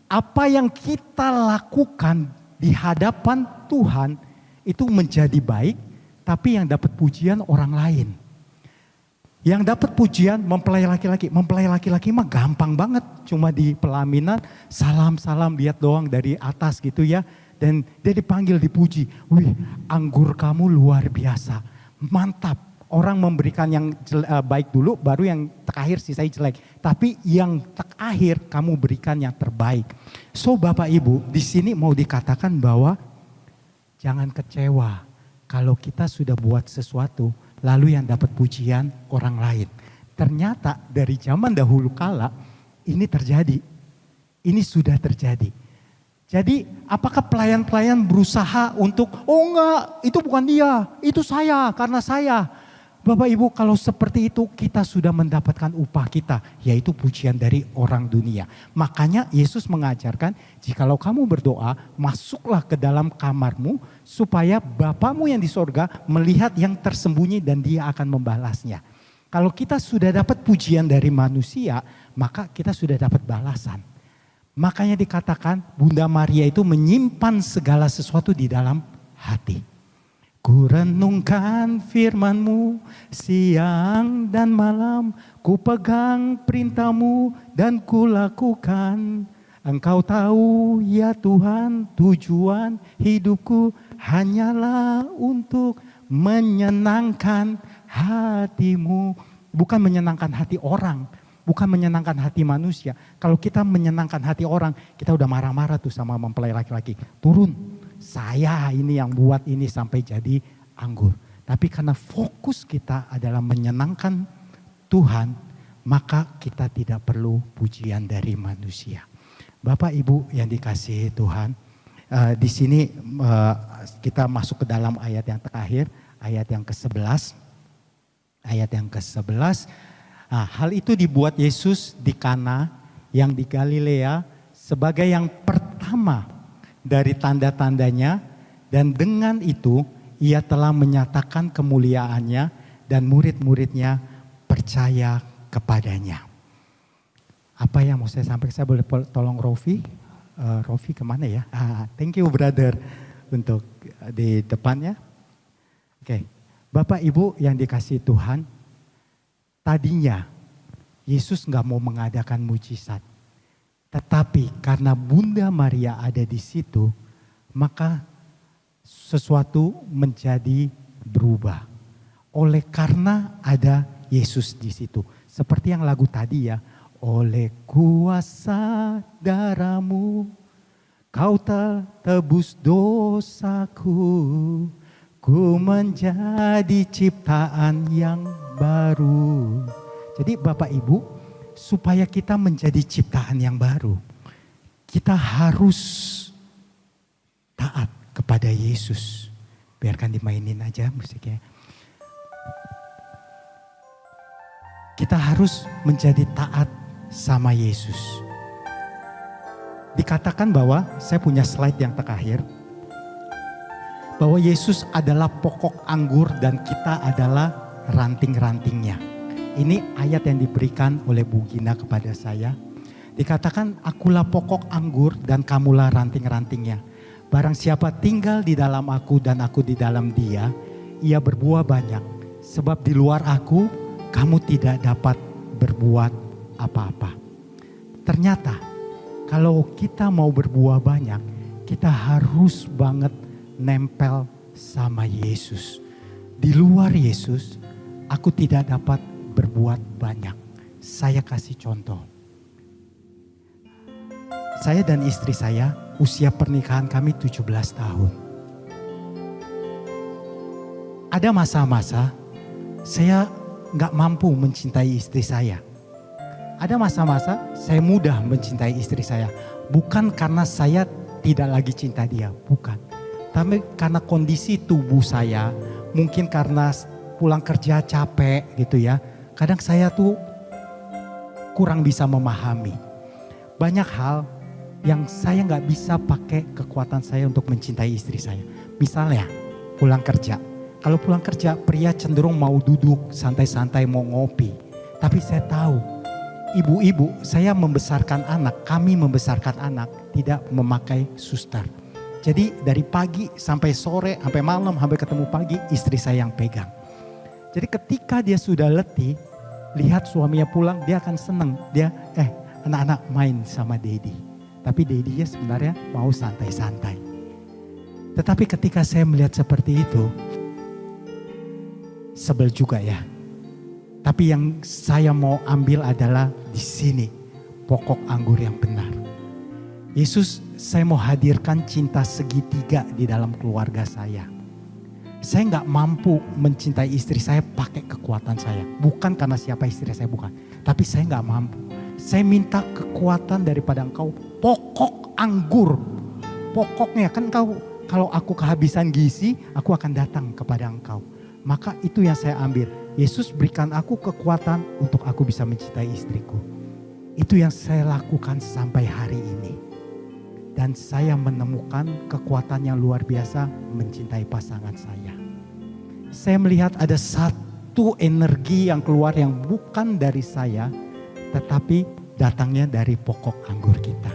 apa yang kita lakukan di hadapan Tuhan itu menjadi baik, tapi yang dapat pujian orang lain. Yang dapat pujian mempelai laki-laki mah gampang banget. Cuma di pelaminan salam-salam lihat doang dari atas gitu ya. Dan dia dipanggil dipuji. Wih, anggur kamu luar biasa. Mantap. Orang memberikan yang baik dulu, baru yang terakhir sisanya jelek. Tapi yang terakhir kamu berikan yang terbaik. So Bapak Ibu, di sini mau dikatakan bahwa jangan kecewa kalau kita sudah buat sesuatu, lalu yang dapat pujian orang lain. Ternyata dari zaman dahulu kala ini terjadi. Ini sudah terjadi. Jadi apakah pelayan-pelayan berusaha untuk, oh enggak, itu bukan dia, itu saya, karena saya. Bapak Ibu, kalau seperti itu kita sudah mendapatkan upah kita, yaitu pujian dari orang dunia. Makanya Yesus mengajarkan, jikalau kamu berdoa, masuklah ke dalam kamarmu, supaya Bapamu yang di sorga melihat yang tersembunyi dan dia akan membalasnya. Kalau kita sudah dapat pujian dari manusia, maka kita sudah dapat balasan. Makanya dikatakan Bunda Maria itu menyimpan segala sesuatu di dalam hati. Ku renungkan firman-Mu siang dan malam, ku pegang perintah-Mu dan ku lakukan. Engkau tahu ya Tuhan, tujuan hidupku hanyalah untuk menyenangkan hati-Mu. Bukan menyenangkan hati orang, bukan menyenangkan hati manusia. Kalau kita menyenangkan hati orang, kita udah marah-marah tuh sama mempelai laki-laki. Turun. Saya ini yang buat ini sampai jadi anggur. Tapi karena fokus kita adalah menyenangkan Tuhan, maka kita tidak perlu pujian dari manusia. Bapak Ibu yang dikasihi Tuhan, di sini kita masuk ke dalam ayat yang terakhir, ayat yang ke-11. Ayat yang ke-11, hal itu dibuat Yesus di Kana yang di Galilea sebagai yang pertama dari tanda-tandanya, dan dengan itu ia telah menyatakan kemuliaannya dan murid-muridnya percaya kepadanya. Apa yang mau saya sampaikan? Saya boleh tolong Rofi? Rofi kemana ya? Thank you brother untuk di depannya. Oke. Bapak Ibu yang dikasihi Tuhan, tadinya Yesus gak mau mengadakan mujizat. Tetapi karena Bunda Maria ada di situ, maka sesuatu menjadi berubah. Oleh karena ada Yesus di situ. Seperti yang lagu tadi ya, oleh kuasa darah-Mu, Kau telah tebus dosaku, ku menjadi ciptaan yang baru. Jadi Bapak Ibu, supaya kita menjadi ciptaan yang baru, kita harus taat kepada Yesus. Biarkan dimainin aja musiknya. Kita harus menjadi taat sama Yesus. Dikatakan bahwa, saya punya slide yang terakhir, bahwa Yesus adalah pokok anggur dan kita adalah ranting-rantingnya. Ini ayat yang diberikan oleh Bu Gina kepada saya. Dikatakan, akulah pokok anggur dan kamulah ranting-rantingnya. Barang siapa tinggal di dalam aku dan aku di dalam dia, ia berbuah banyak. Sebab di luar aku, kamu tidak dapat berbuat apa-apa. Ternyata, kalau kita mau berbuah banyak, kita harus banget nempel sama Yesus. Di luar Yesus, aku tidak dapat berbuat banyak. Saya kasih contoh. Saya dan istri saya, usia pernikahan kami 17 tahun. Ada masa-masa saya gak mampu mencintai istri saya. Ada masa-masa saya mudah mencintai istri saya. Bukan karena saya tidak lagi cinta dia, bukan. Tapi karena kondisi tubuh saya, mungkin karena pulang kerja capek gitu ya. Kadang saya tuh kurang bisa memahami. Banyak hal yang saya gak bisa pakai kekuatan saya untuk mencintai istri saya. Misalnya pulang kerja. Kalau pulang kerja pria cenderung mau duduk santai-santai mau ngopi. Tapi saya tahu ibu-ibu saya membesarkan anak, kami membesarkan anak tidak memakai suster. Jadi dari pagi sampai sore, sampai malam, sampai ketemu pagi istri saya yang pegang. Jadi ketika dia sudah letih, lihat suaminya pulang, dia akan seneng. Dia, anak-anak main sama Dedi. Tapi Dedinya sebenarnya mau santai-santai. Tetapi ketika saya melihat seperti itu, sebel juga ya. Tapi yang saya mau ambil adalah di sini, pokok anggur yang benar. Yesus, saya mau hadirkan cinta segitiga di dalam keluarga saya. Saya gak mampu mencintai istri saya pakai kekuatan saya. Bukan karena siapa istri saya, bukan. Tapi saya gak mampu. Saya minta kekuatan daripada engkau, pokok anggur. pokoknya. Kan Engkau, kalau aku kehabisan gizi, aku akan datang kepada Engkau. Maka itu yang saya ambil. Yesus berikan aku kekuatan untuk aku bisa mencintai istriku. Itu yang saya lakukan sampai hari ini. Dan saya menemukan kekuatan yang luar biasa mencintai pasangan saya. Saya melihat ada satu energi yang keluar yang bukan dari saya, tetapi datangnya dari pokok anggur kita.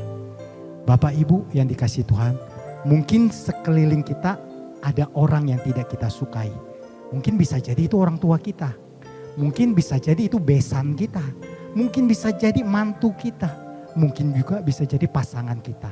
Bapak Ibu yang dikasihi Tuhan, mungkin sekeliling kita ada orang yang tidak kita sukai. Mungkin bisa jadi itu orang tua kita. Mungkin bisa jadi itu besan kita. Mungkin bisa jadi mantu kita. Mungkin juga bisa jadi pasangan kita.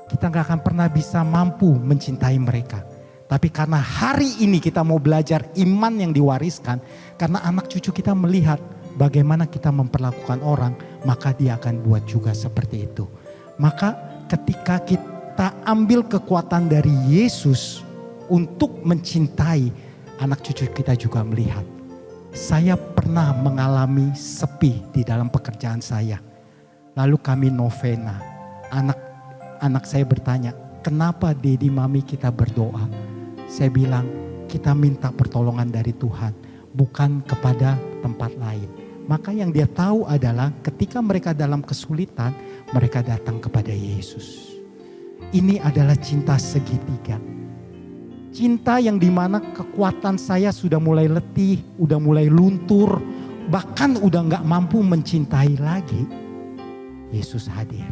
Kita gak akan pernah bisa mampu mencintai mereka. Tapi karena hari ini kita mau belajar iman yang diwariskan. Karena anak cucu kita melihat bagaimana kita memperlakukan orang. Maka dia akan buat juga seperti itu. Maka ketika kita ambil kekuatan dari Yesus untuk mencintai, anak cucu kita juga melihat. Saya pernah mengalami sepi di dalam pekerjaan saya. Lalu kami novena. Anak saya bertanya, kenapa Dedi Mami kita berdoa? Saya bilang, kita minta pertolongan dari Tuhan, bukan kepada tempat lain. Maka yang dia tahu adalah ketika mereka dalam kesulitan, mereka datang kepada Yesus. Ini adalah cinta segitiga. Cinta yang dimana kekuatan saya sudah mulai letih, udah mulai luntur, bahkan udah gak mampu mencintai lagi. Yesus hadir.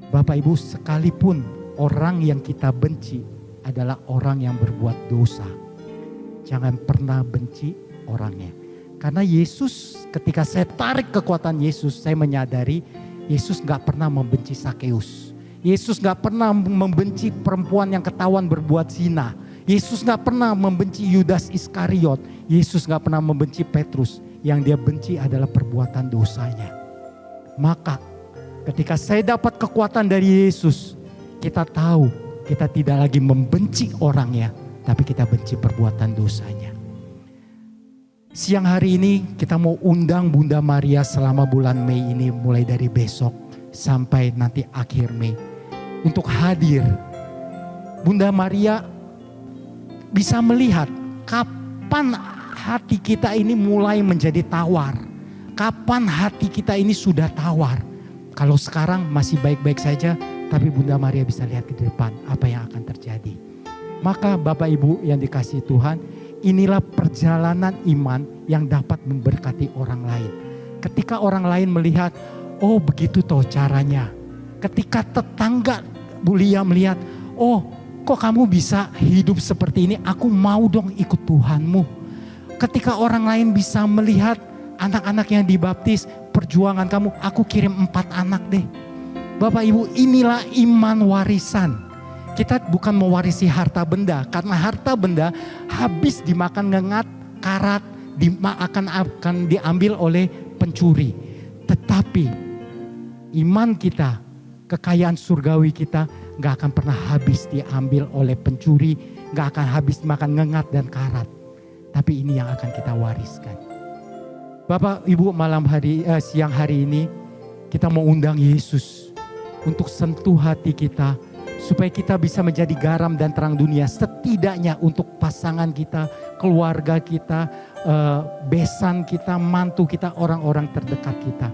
Bapak Ibu, sekalipun orang yang kita benci adalah orang yang berbuat dosa, jangan pernah benci orangnya. Karena Yesus, ketika saya tarik kekuatan Yesus, saya menyadari Yesus gak pernah membenci Sakeus. Yesus gak pernah membenci perempuan yang ketahuan berbuat zina. Yesus gak pernah membenci Yudas Iskariot. Yesus gak pernah membenci Petrus. Yang dia benci adalah perbuatan dosanya. Maka ketika saya dapat kekuatan dari Yesus, kita tahu kita tidak lagi membenci orangnya, tapi kita benci perbuatan dosanya. Siang hari ini kita mau undang Bunda Maria selama bulan Mei ini, mulai dari besok sampai nanti akhir Mei, untuk hadir. Bunda Maria bisa melihat kapan hati kita ini mulai menjadi tawar. Kapan hati kita ini sudah tawar. Kalau sekarang masih baik-baik saja, tapi Bunda Maria bisa lihat ke depan apa yang akan terjadi. Maka Bapak Ibu yang dikasihi Tuhan, inilah perjalanan iman yang dapat memberkati orang lain. Ketika orang lain melihat, oh begitu toh caranya. Ketika tetangga Bulia melihat, oh kok kamu bisa hidup seperti ini, aku mau dong ikut Tuhanmu. Ketika orang lain bisa melihat anak-anak yang dibaptis, perjuangan kamu, aku kirim 4 anak deh. Bapak Ibu, inilah iman warisan. Kita bukan mewarisi harta benda, karena harta benda habis dimakan ngengat, karat, akan diambil oleh pencuri. Tetapi iman kita, kekayaan surgawi kita gak akan pernah habis diambil oleh pencuri, gak akan habis dimakan ngengat dan karat. Tapi ini yang akan kita wariskan. Bapak Ibu, siang hari ini kita mau undang Yesus untuk sentuh hati kita, supaya kita bisa menjadi garam dan terang dunia, setidaknya untuk pasangan kita, keluarga kita, besan kita, mantu kita, orang-orang terdekat kita.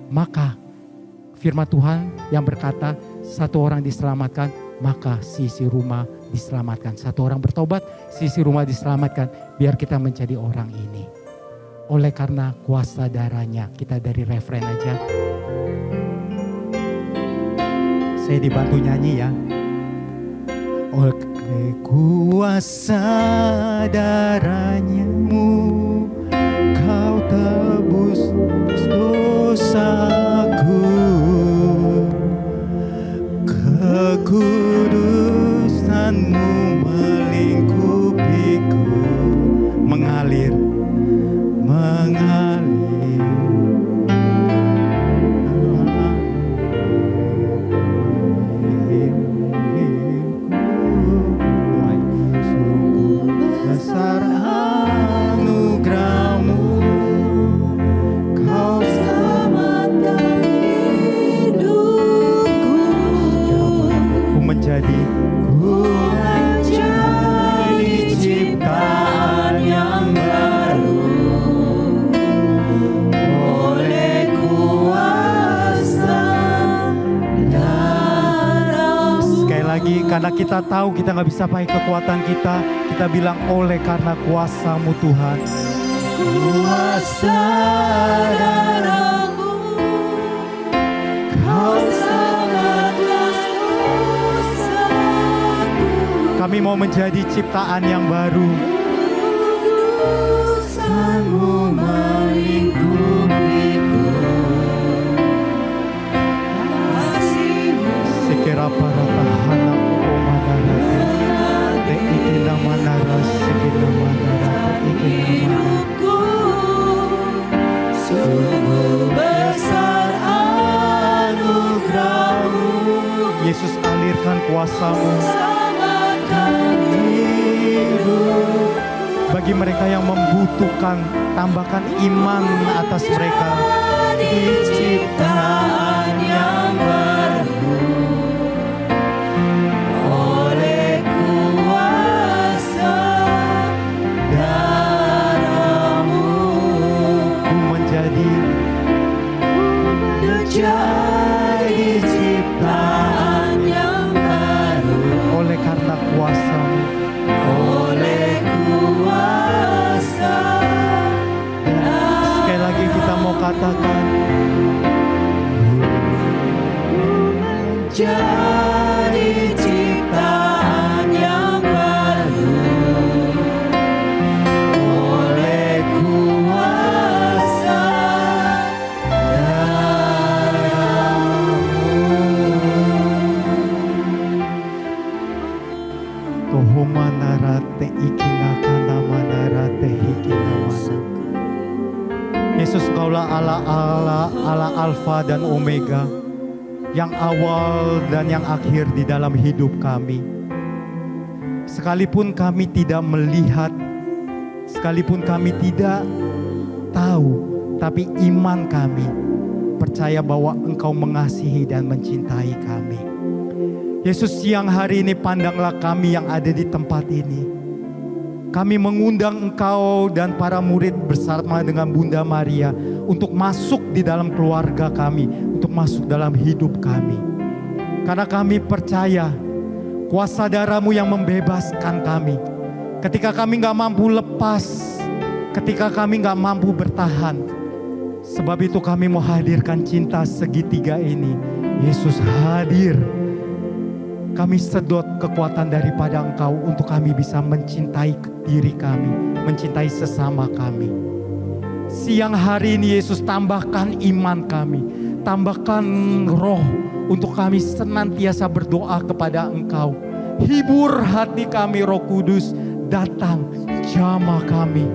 Maka firman Tuhan yang berkata, 1 orang diselamatkan, maka sisi rumah diselamatkan. 1 orang bertobat, sisi rumah diselamatkan. Biar kita menjadi orang ini. Oleh karena kuasa darahnya, kita dari referen aja. Saya dibantu nyanyi ya. Oleh kuasa darahnya-Mu, Kau tebus dosaku. Kekudusan-Mu melingkupiku, mengalir. Sungguh besar anugerah Karena kita tahu kita nggak bisa pakai kekuatan kita bilang oleh karena kuasa-Mu Tuhan. Kuasa darah-Mu, Kau sangat kuasaku. Kami mau menjadi ciptaan yang baru. Kuasa-Mu melingkupiku, kasih-Mu Sekira para tahana umanara te ikina manara sekina manara te ikina manara. hidupku, sungguh besar anugerah-Mu. Yesus, alirkan kuasa-Mu Selamatkan hidup, bagi mereka yang membutuhkan. Tambahkan iman atas mereka. di ciptaan yang baru, oleh kuasa darah-Mu. Ku menjadi Ciptaan yang baru, oleh karena kuasa-Mu. oleh kuasa Sekali lagi kita mau katakan, jadi ciptaan yang baru, oleh kuasa Toho manara te ikina kana manara te hikina mana. Yesus, Kaulah Allah Alfa dan Omega, yang awal dan yang akhir di dalam hidup kami. Sekalipun kami tidak melihat, sekalipun kami tidak tahu, tapi iman kami percaya bahwa Engkau mengasihi dan mencintai kami. Yesus, siang hari ini pandanglah kami yang ada di tempat ini. Kami mengundang Engkau dan para murid bersama dengan Bunda Maria untuk masuk di dalam keluarga kami, untuk masuk dalam hidup kami. Karena kami percaya kuasa darah-Mu yang membebaskan kami. Ketika kami gak mampu lepas, ketika kami gak mampu bertahan. Sebab itu kami mau hadirkan cinta segitiga ini. Yesus hadir. Kami sedot kekuatan daripada Engkau untuk kami bisa mencintai diri kami, mencintai sesama kami. Siang hari ini Yesus, tambahkan iman kami, tambahkan roh untuk kami senantiasa berdoa kepada Engkau. Hibur hati kami, Roh Kudus, datang jamah kami.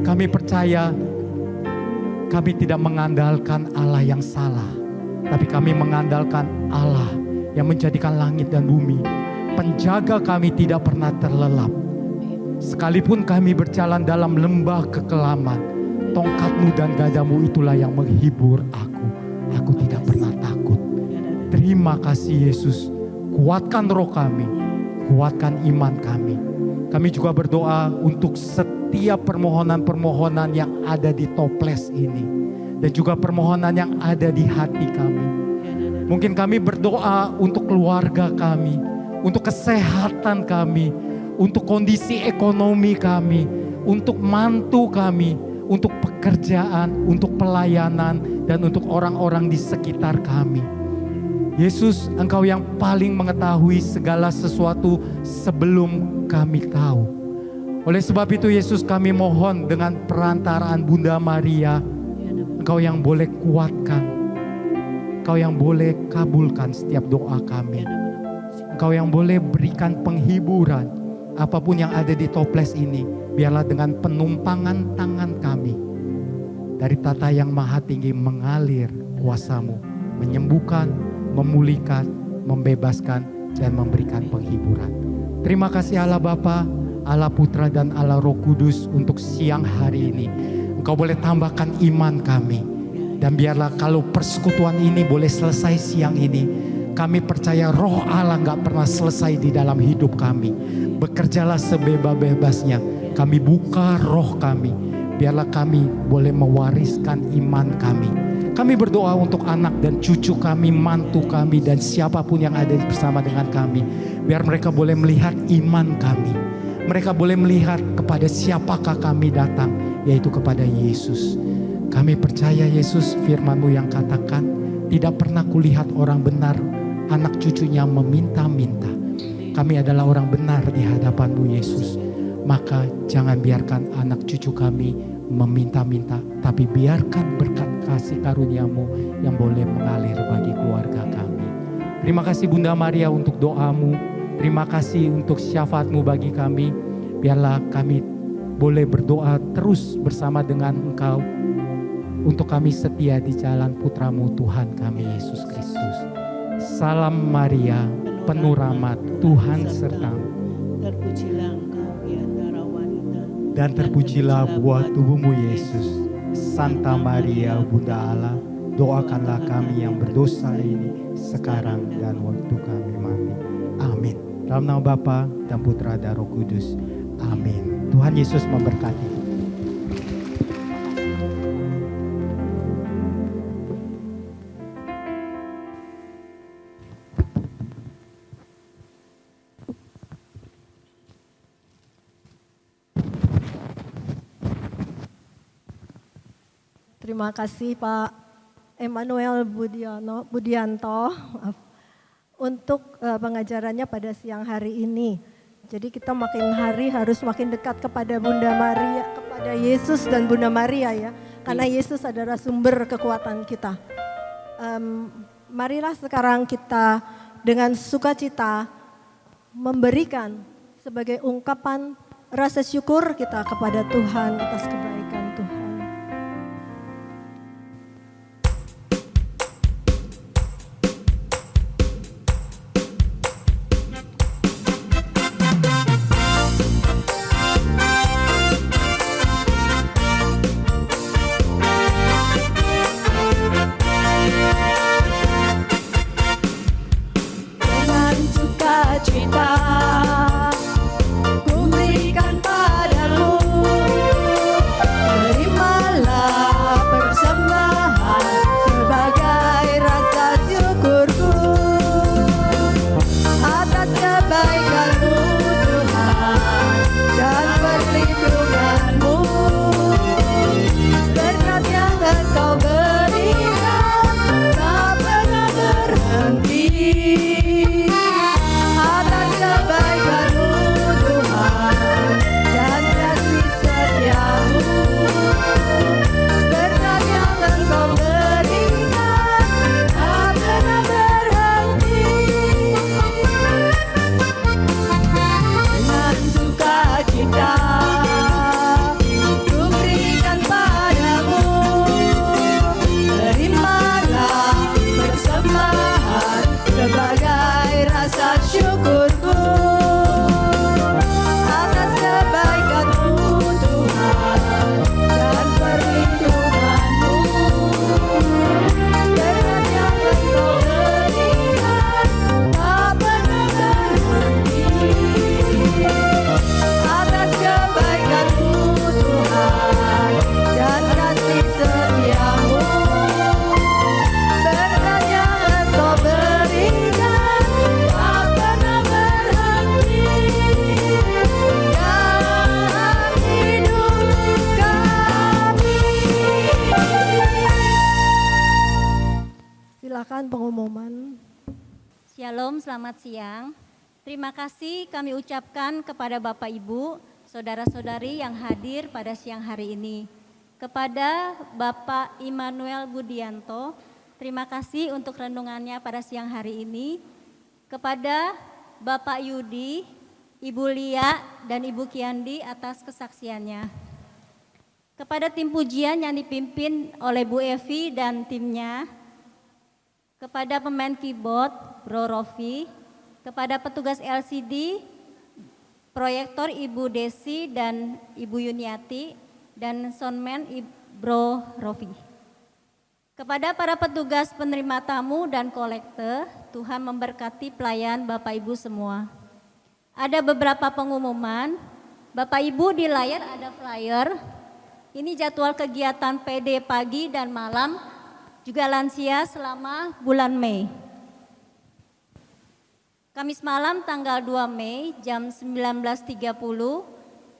Kami percaya kami tidak mengandalkan Allah yang salah, tapi kami mengandalkan Allah yang menjadikan langit dan bumi. Penjaga kami tidak pernah terlelap. Sekalipun kami berjalan dalam lembah kekelaman, tongkat-Mu dan gadamu itulah yang menghibur aku. Aku tidak pernah takut. Terima kasih Yesus. Kuatkan roh kami, kuatkan iman kami. Kami juga berdoa untuk setiap permohonan-permohonan yang ada di toples ini, dan juga permohonan yang ada di hati kami. Mungkin kami berdoa untuk keluarga kami, untuk kesehatan kami, untuk kondisi ekonomi kami, untuk mantu kami, untuk pekerjaan, untuk pelayanan, dan untuk orang-orang di sekitar kami. Yesus, Engkau yang paling mengetahui segala sesuatu sebelum kami tahu. Oleh sebab itu Yesus, kami mohon dengan perantaraan Bunda Maria, Engkau yang boleh kuatkan, Engkau yang boleh kabulkan setiap doa kami. Engkau yang boleh berikan penghiburan. Apapun yang ada di toples ini, biarlah dengan penumpangan tangan kami, dari tata yang maha tinggi mengalir kuasa-Mu, menyembuhkan, memulihkan, membebaskan, dan memberikan penghiburan. Terima kasih Allah Bapa, Allah Putra, dan Allah Roh Kudus untuk siang hari ini. Engkau boleh tambahkan iman kami. Dan biarlah kalau persekutuan ini boleh selesai siang ini, kami percaya roh Allah gak pernah selesai di dalam hidup kami. Bekerjalah sebebas-bebasnya. Kami buka roh kami. Biarlah kami boleh mewariskan iman kami. Kami berdoa untuk anak dan cucu kami, mantu kami, dan siapapun yang ada bersama dengan kami. Biar mereka boleh melihat iman kami. Mereka boleh melihat kepada siapakah kami datang, yaitu kepada Yesus. Kami percaya Yesus, firman-Mu yang katakan, tidak pernah kulihat orang benar, anak cucunya meminta-minta. Kami adalah orang benar di hadapan-Mu Yesus. Maka jangan biarkan anak cucu kami meminta-minta, tapi biarkan berkat kasih karunia-Mu yang boleh mengalir bagi keluarga kami. Terima kasih Bunda Maria untuk doa-Mu. Terima kasih untuk syafaat-Mu bagi kami. Biarlah kami boleh berdoa terus bersama dengan Engkau, untuk kami setia di jalan Putra-Mu Tuhan kami Yesus Kristus. Salam Maria, penuh rahmat, Tuhan sertamu. Terpujilah engkau di antara wanita, Dan terpujilah buah tubuhmu Yesus. Santa Maria Bunda Allah, doakanlah kami yang berdosa ini sekarang dan waktu kami mati. Amin. Dalam nama Bapa dan Putra dan Roh Kudus. Amin. Tuhan Yesus memberkati. Terima kasih Pak Emmanuel Budianto untuk pengajarannya pada siang hari ini. Jadi kita makin hari harus makin dekat kepada Bunda Maria, kepada Yesus dan Bunda Maria ya. Karena Yesus adalah sumber kekuatan kita. Marilah sekarang kita dengan sukacita memberikan sebagai ungkapan rasa syukur kita kepada Tuhan atas kebaikan Tuhan. Silakan pengumuman. Shalom, selamat siang. Terima kasih kami ucapkan kepada Bapak Ibu, saudara-saudari yang hadir pada siang hari ini. Kepada Bapak Immanuel Budianto, terima kasih untuk renungannya pada siang hari ini. Kepada Bapak Yudi, Ibu Lia, dan Ibu Kiandi atas kesaksiannya. Kepada tim pujian yang dipimpin oleh Bu Evi dan timnya. Kepada pemain keyboard, Bro Rofi, kepada petugas LCD, proyektor Ibu Desi dan Ibu Yuniati, dan soundman Bro Rofi. Kepada para petugas penerima tamu dan kolektor, Tuhan memberkati pelayan Bapak Ibu semua. Ada beberapa pengumuman, Bapak Ibu di layar ada flyer, ini jadwal kegiatan PD pagi dan malam, juga lansia selama bulan Mei. Kamis malam tanggal 2 Mei jam 19.30,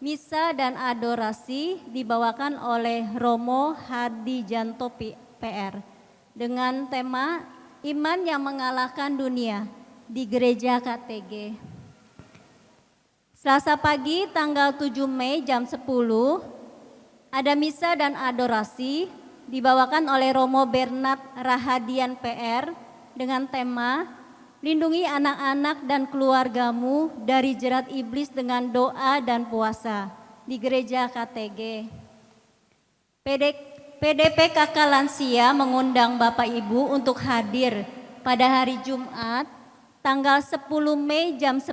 misa dan adorasi dibawakan oleh Romo Hadi Janto PR dengan tema Iman yang Mengalahkan Dunia di Gereja KTG. Selasa pagi tanggal 7 Mei jam 10, ada misa dan adorasi dibawakan oleh Romo Bernard Rahadian PR dengan tema Lindungi anak-anak dan keluargamu dari jerat iblis dengan doa dan puasa di Gereja KTG. PDP KK Lansia mengundang Bapak Ibu untuk hadir pada hari Jumat tanggal 10 Mei jam 10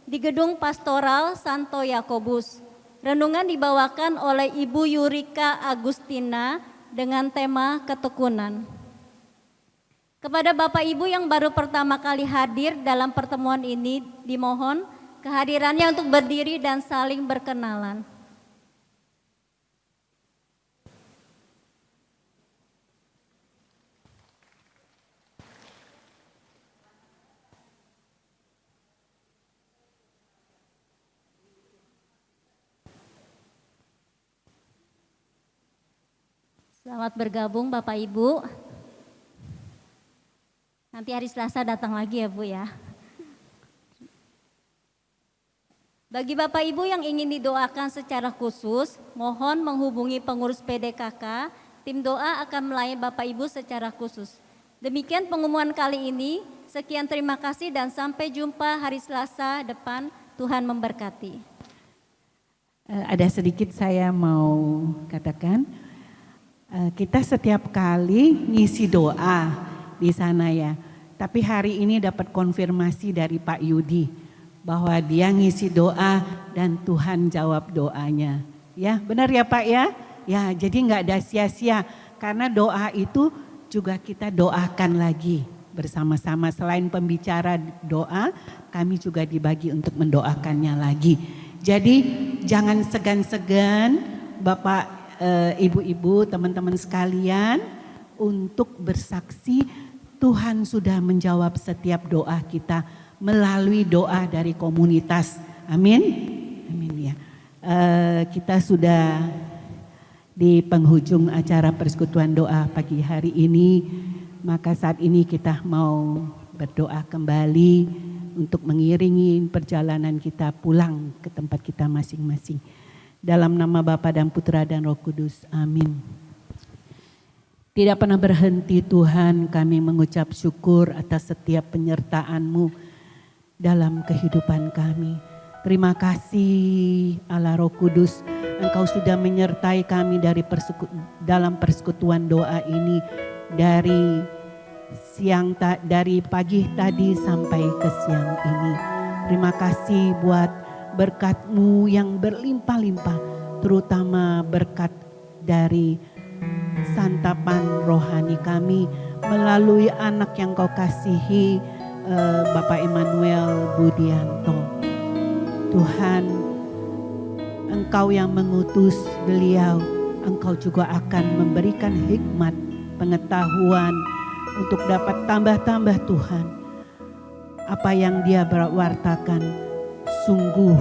di Gedung Pastoral Santo Yakobus. Renungan dibawakan oleh Ibu Yurika Agustina dengan tema ketekunan. Kepada Bapak Ibu yang baru pertama kali hadir dalam pertemuan ini, dimohon kehadirannya untuk berdiri dan saling berkenalan. Selamat bergabung Bapak Ibu. Nanti hari Selasa datang lagi ya Bu ya. Bagi Bapak Ibu yang ingin didoakan secara khusus, mohon menghubungi pengurus PDKK, tim doa akan melayani Bapak Ibu secara khusus. Demikian pengumuman kali ini, sekian terima kasih dan sampai jumpa hari Selasa depan, Tuhan memberkati. Ada sedikit saya mau katakan, kita setiap kali ngisi doa di sana ya. Tapi hari ini dapat konfirmasi dari Pak Yudi bahwa dia ngisi doa dan Tuhan jawab doanya. Ya, benar ya Pak ya? Ya, jadi nggak ada sia-sia karena doa itu juga kita doakan lagi bersama-sama. Selain pembicara doa, kami juga dibagi untuk mendoakannya lagi. Jadi jangan segan-segan Bapak, Ibu-ibu, teman-teman sekalian untuk bersaksi. Tuhan sudah menjawab setiap doa kita melalui doa dari komunitas. Amin. Amin ya. Kita sudah di penghujung acara persekutuan doa pagi hari ini. Maka saat ini kita mau berdoa kembali untuk mengiringi perjalanan kita pulang ke tempat kita masing-masing. Dalam nama Bapa dan Putra dan Roh Kudus. Amin. Tidak pernah berhenti Tuhan, kami mengucap syukur atas setiap penyertaan-Mu dalam kehidupan kami. Terima kasih Allah Roh Kudus, Engkau sudah menyertai kami dalam persekutuan doa ini dari pagi tadi sampai ke siang ini. Terima kasih buat berkat-Mu yang berlimpah-limpah, terutama berkat dari santapan rohani kami melalui anak yang Kau kasihi, Bapak Emmanuel Budianto. Tuhan, Engkau yang mengutus beliau, Engkau juga akan memberikan hikmat, pengetahuan untuk dapat tambah-tambah Tuhan. Apa yang dia wartakan sungguh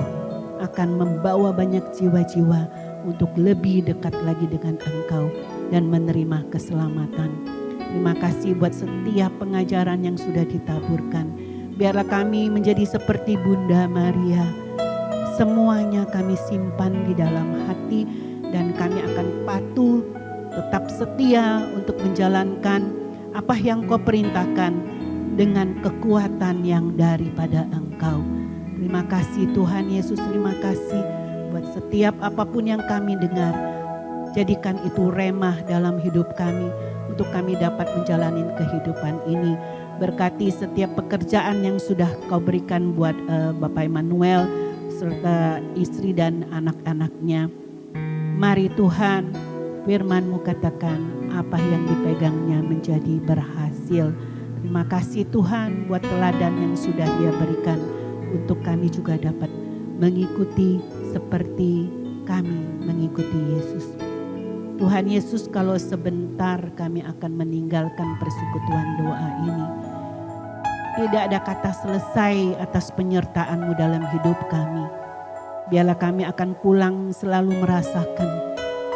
akan membawa banyak jiwa-jiwa untuk lebih dekat lagi dengan Engkau dan menerima keselamatan. Terima kasih buat setiap pengajaran yang sudah ditaburkan. Biarlah kami menjadi seperti Bunda Maria. Semuanya kami simpan di dalam hati dan kami akan patuh, tetap setia untuk menjalankan apa yang Kau perintahkan dengan kekuatan yang daripada Engkau. Terima kasih Tuhan Yesus, terima kasih buat setiap apapun yang kami dengar. Jadikan itu remah dalam hidup kami untuk kami dapat menjalani kehidupan ini. Berkati setiap pekerjaan yang sudah Kau berikan buat Bapak Emmanuel serta istri dan anak-anaknya. Mari Tuhan, firman-Mu katakan apa yang dipegangnya menjadi berhasil. Terima kasih Tuhan buat teladan yang sudah Dia berikan untuk kami juga dapat mengikuti seperti kami mengikuti Yesus. Tuhan Yesus, kalau sebentar kami akan meninggalkan persekutuan doa ini, tidak ada kata selesai atas penyertaan-Mu dalam hidup kami. Biarlah kami akan pulang selalu merasakan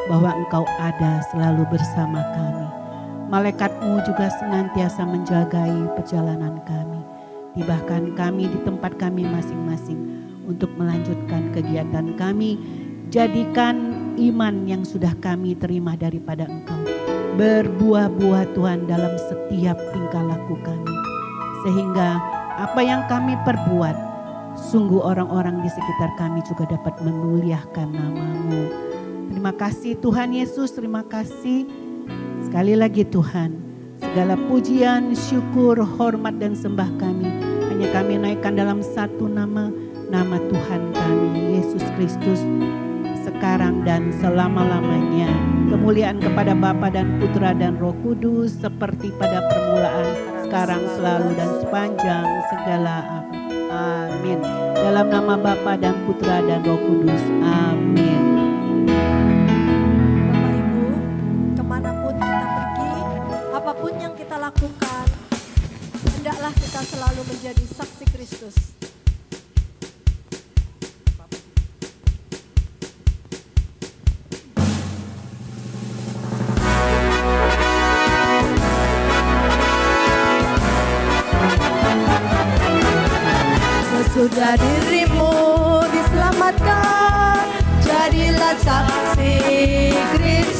bahwa Engkau ada selalu bersama kami. Malaikat-Mu juga senantiasa menjagai perjalanan kami. Tibahkan kami di tempat kami masing-masing untuk melanjutkan kegiatan kami. Jadikan iman yang sudah kami terima daripada Engkau berbuah-buah Tuhan dalam setiap tingkah laku kami. Sehingga apa yang kami perbuat, sungguh orang-orang di sekitar kami juga dapat memuliakan nama-Mu. Terima kasih Tuhan Yesus, terima kasih. Sekali lagi Tuhan, segala pujian, syukur, hormat dan sembah kami hanya kami naikkan dalam satu nama, nama Tuhan kami, Yesus Kristus, sekarang dan selama-lamanya. Kemuliaan kepada Bapa dan Putra dan Roh Kudus seperti pada permulaan, sekarang, selalu dan sepanjang segala abad. Amin. Dalam nama Bapa dan Putra dan Roh Kudus. Amin. Bapak Ibu, kemanapun kita pergi, apapun yang kita lakukan, hendaklah kita selalu menjadi saksi Kristus. Sesudah dirimu diselamatkan, jadilah saksi Kristus.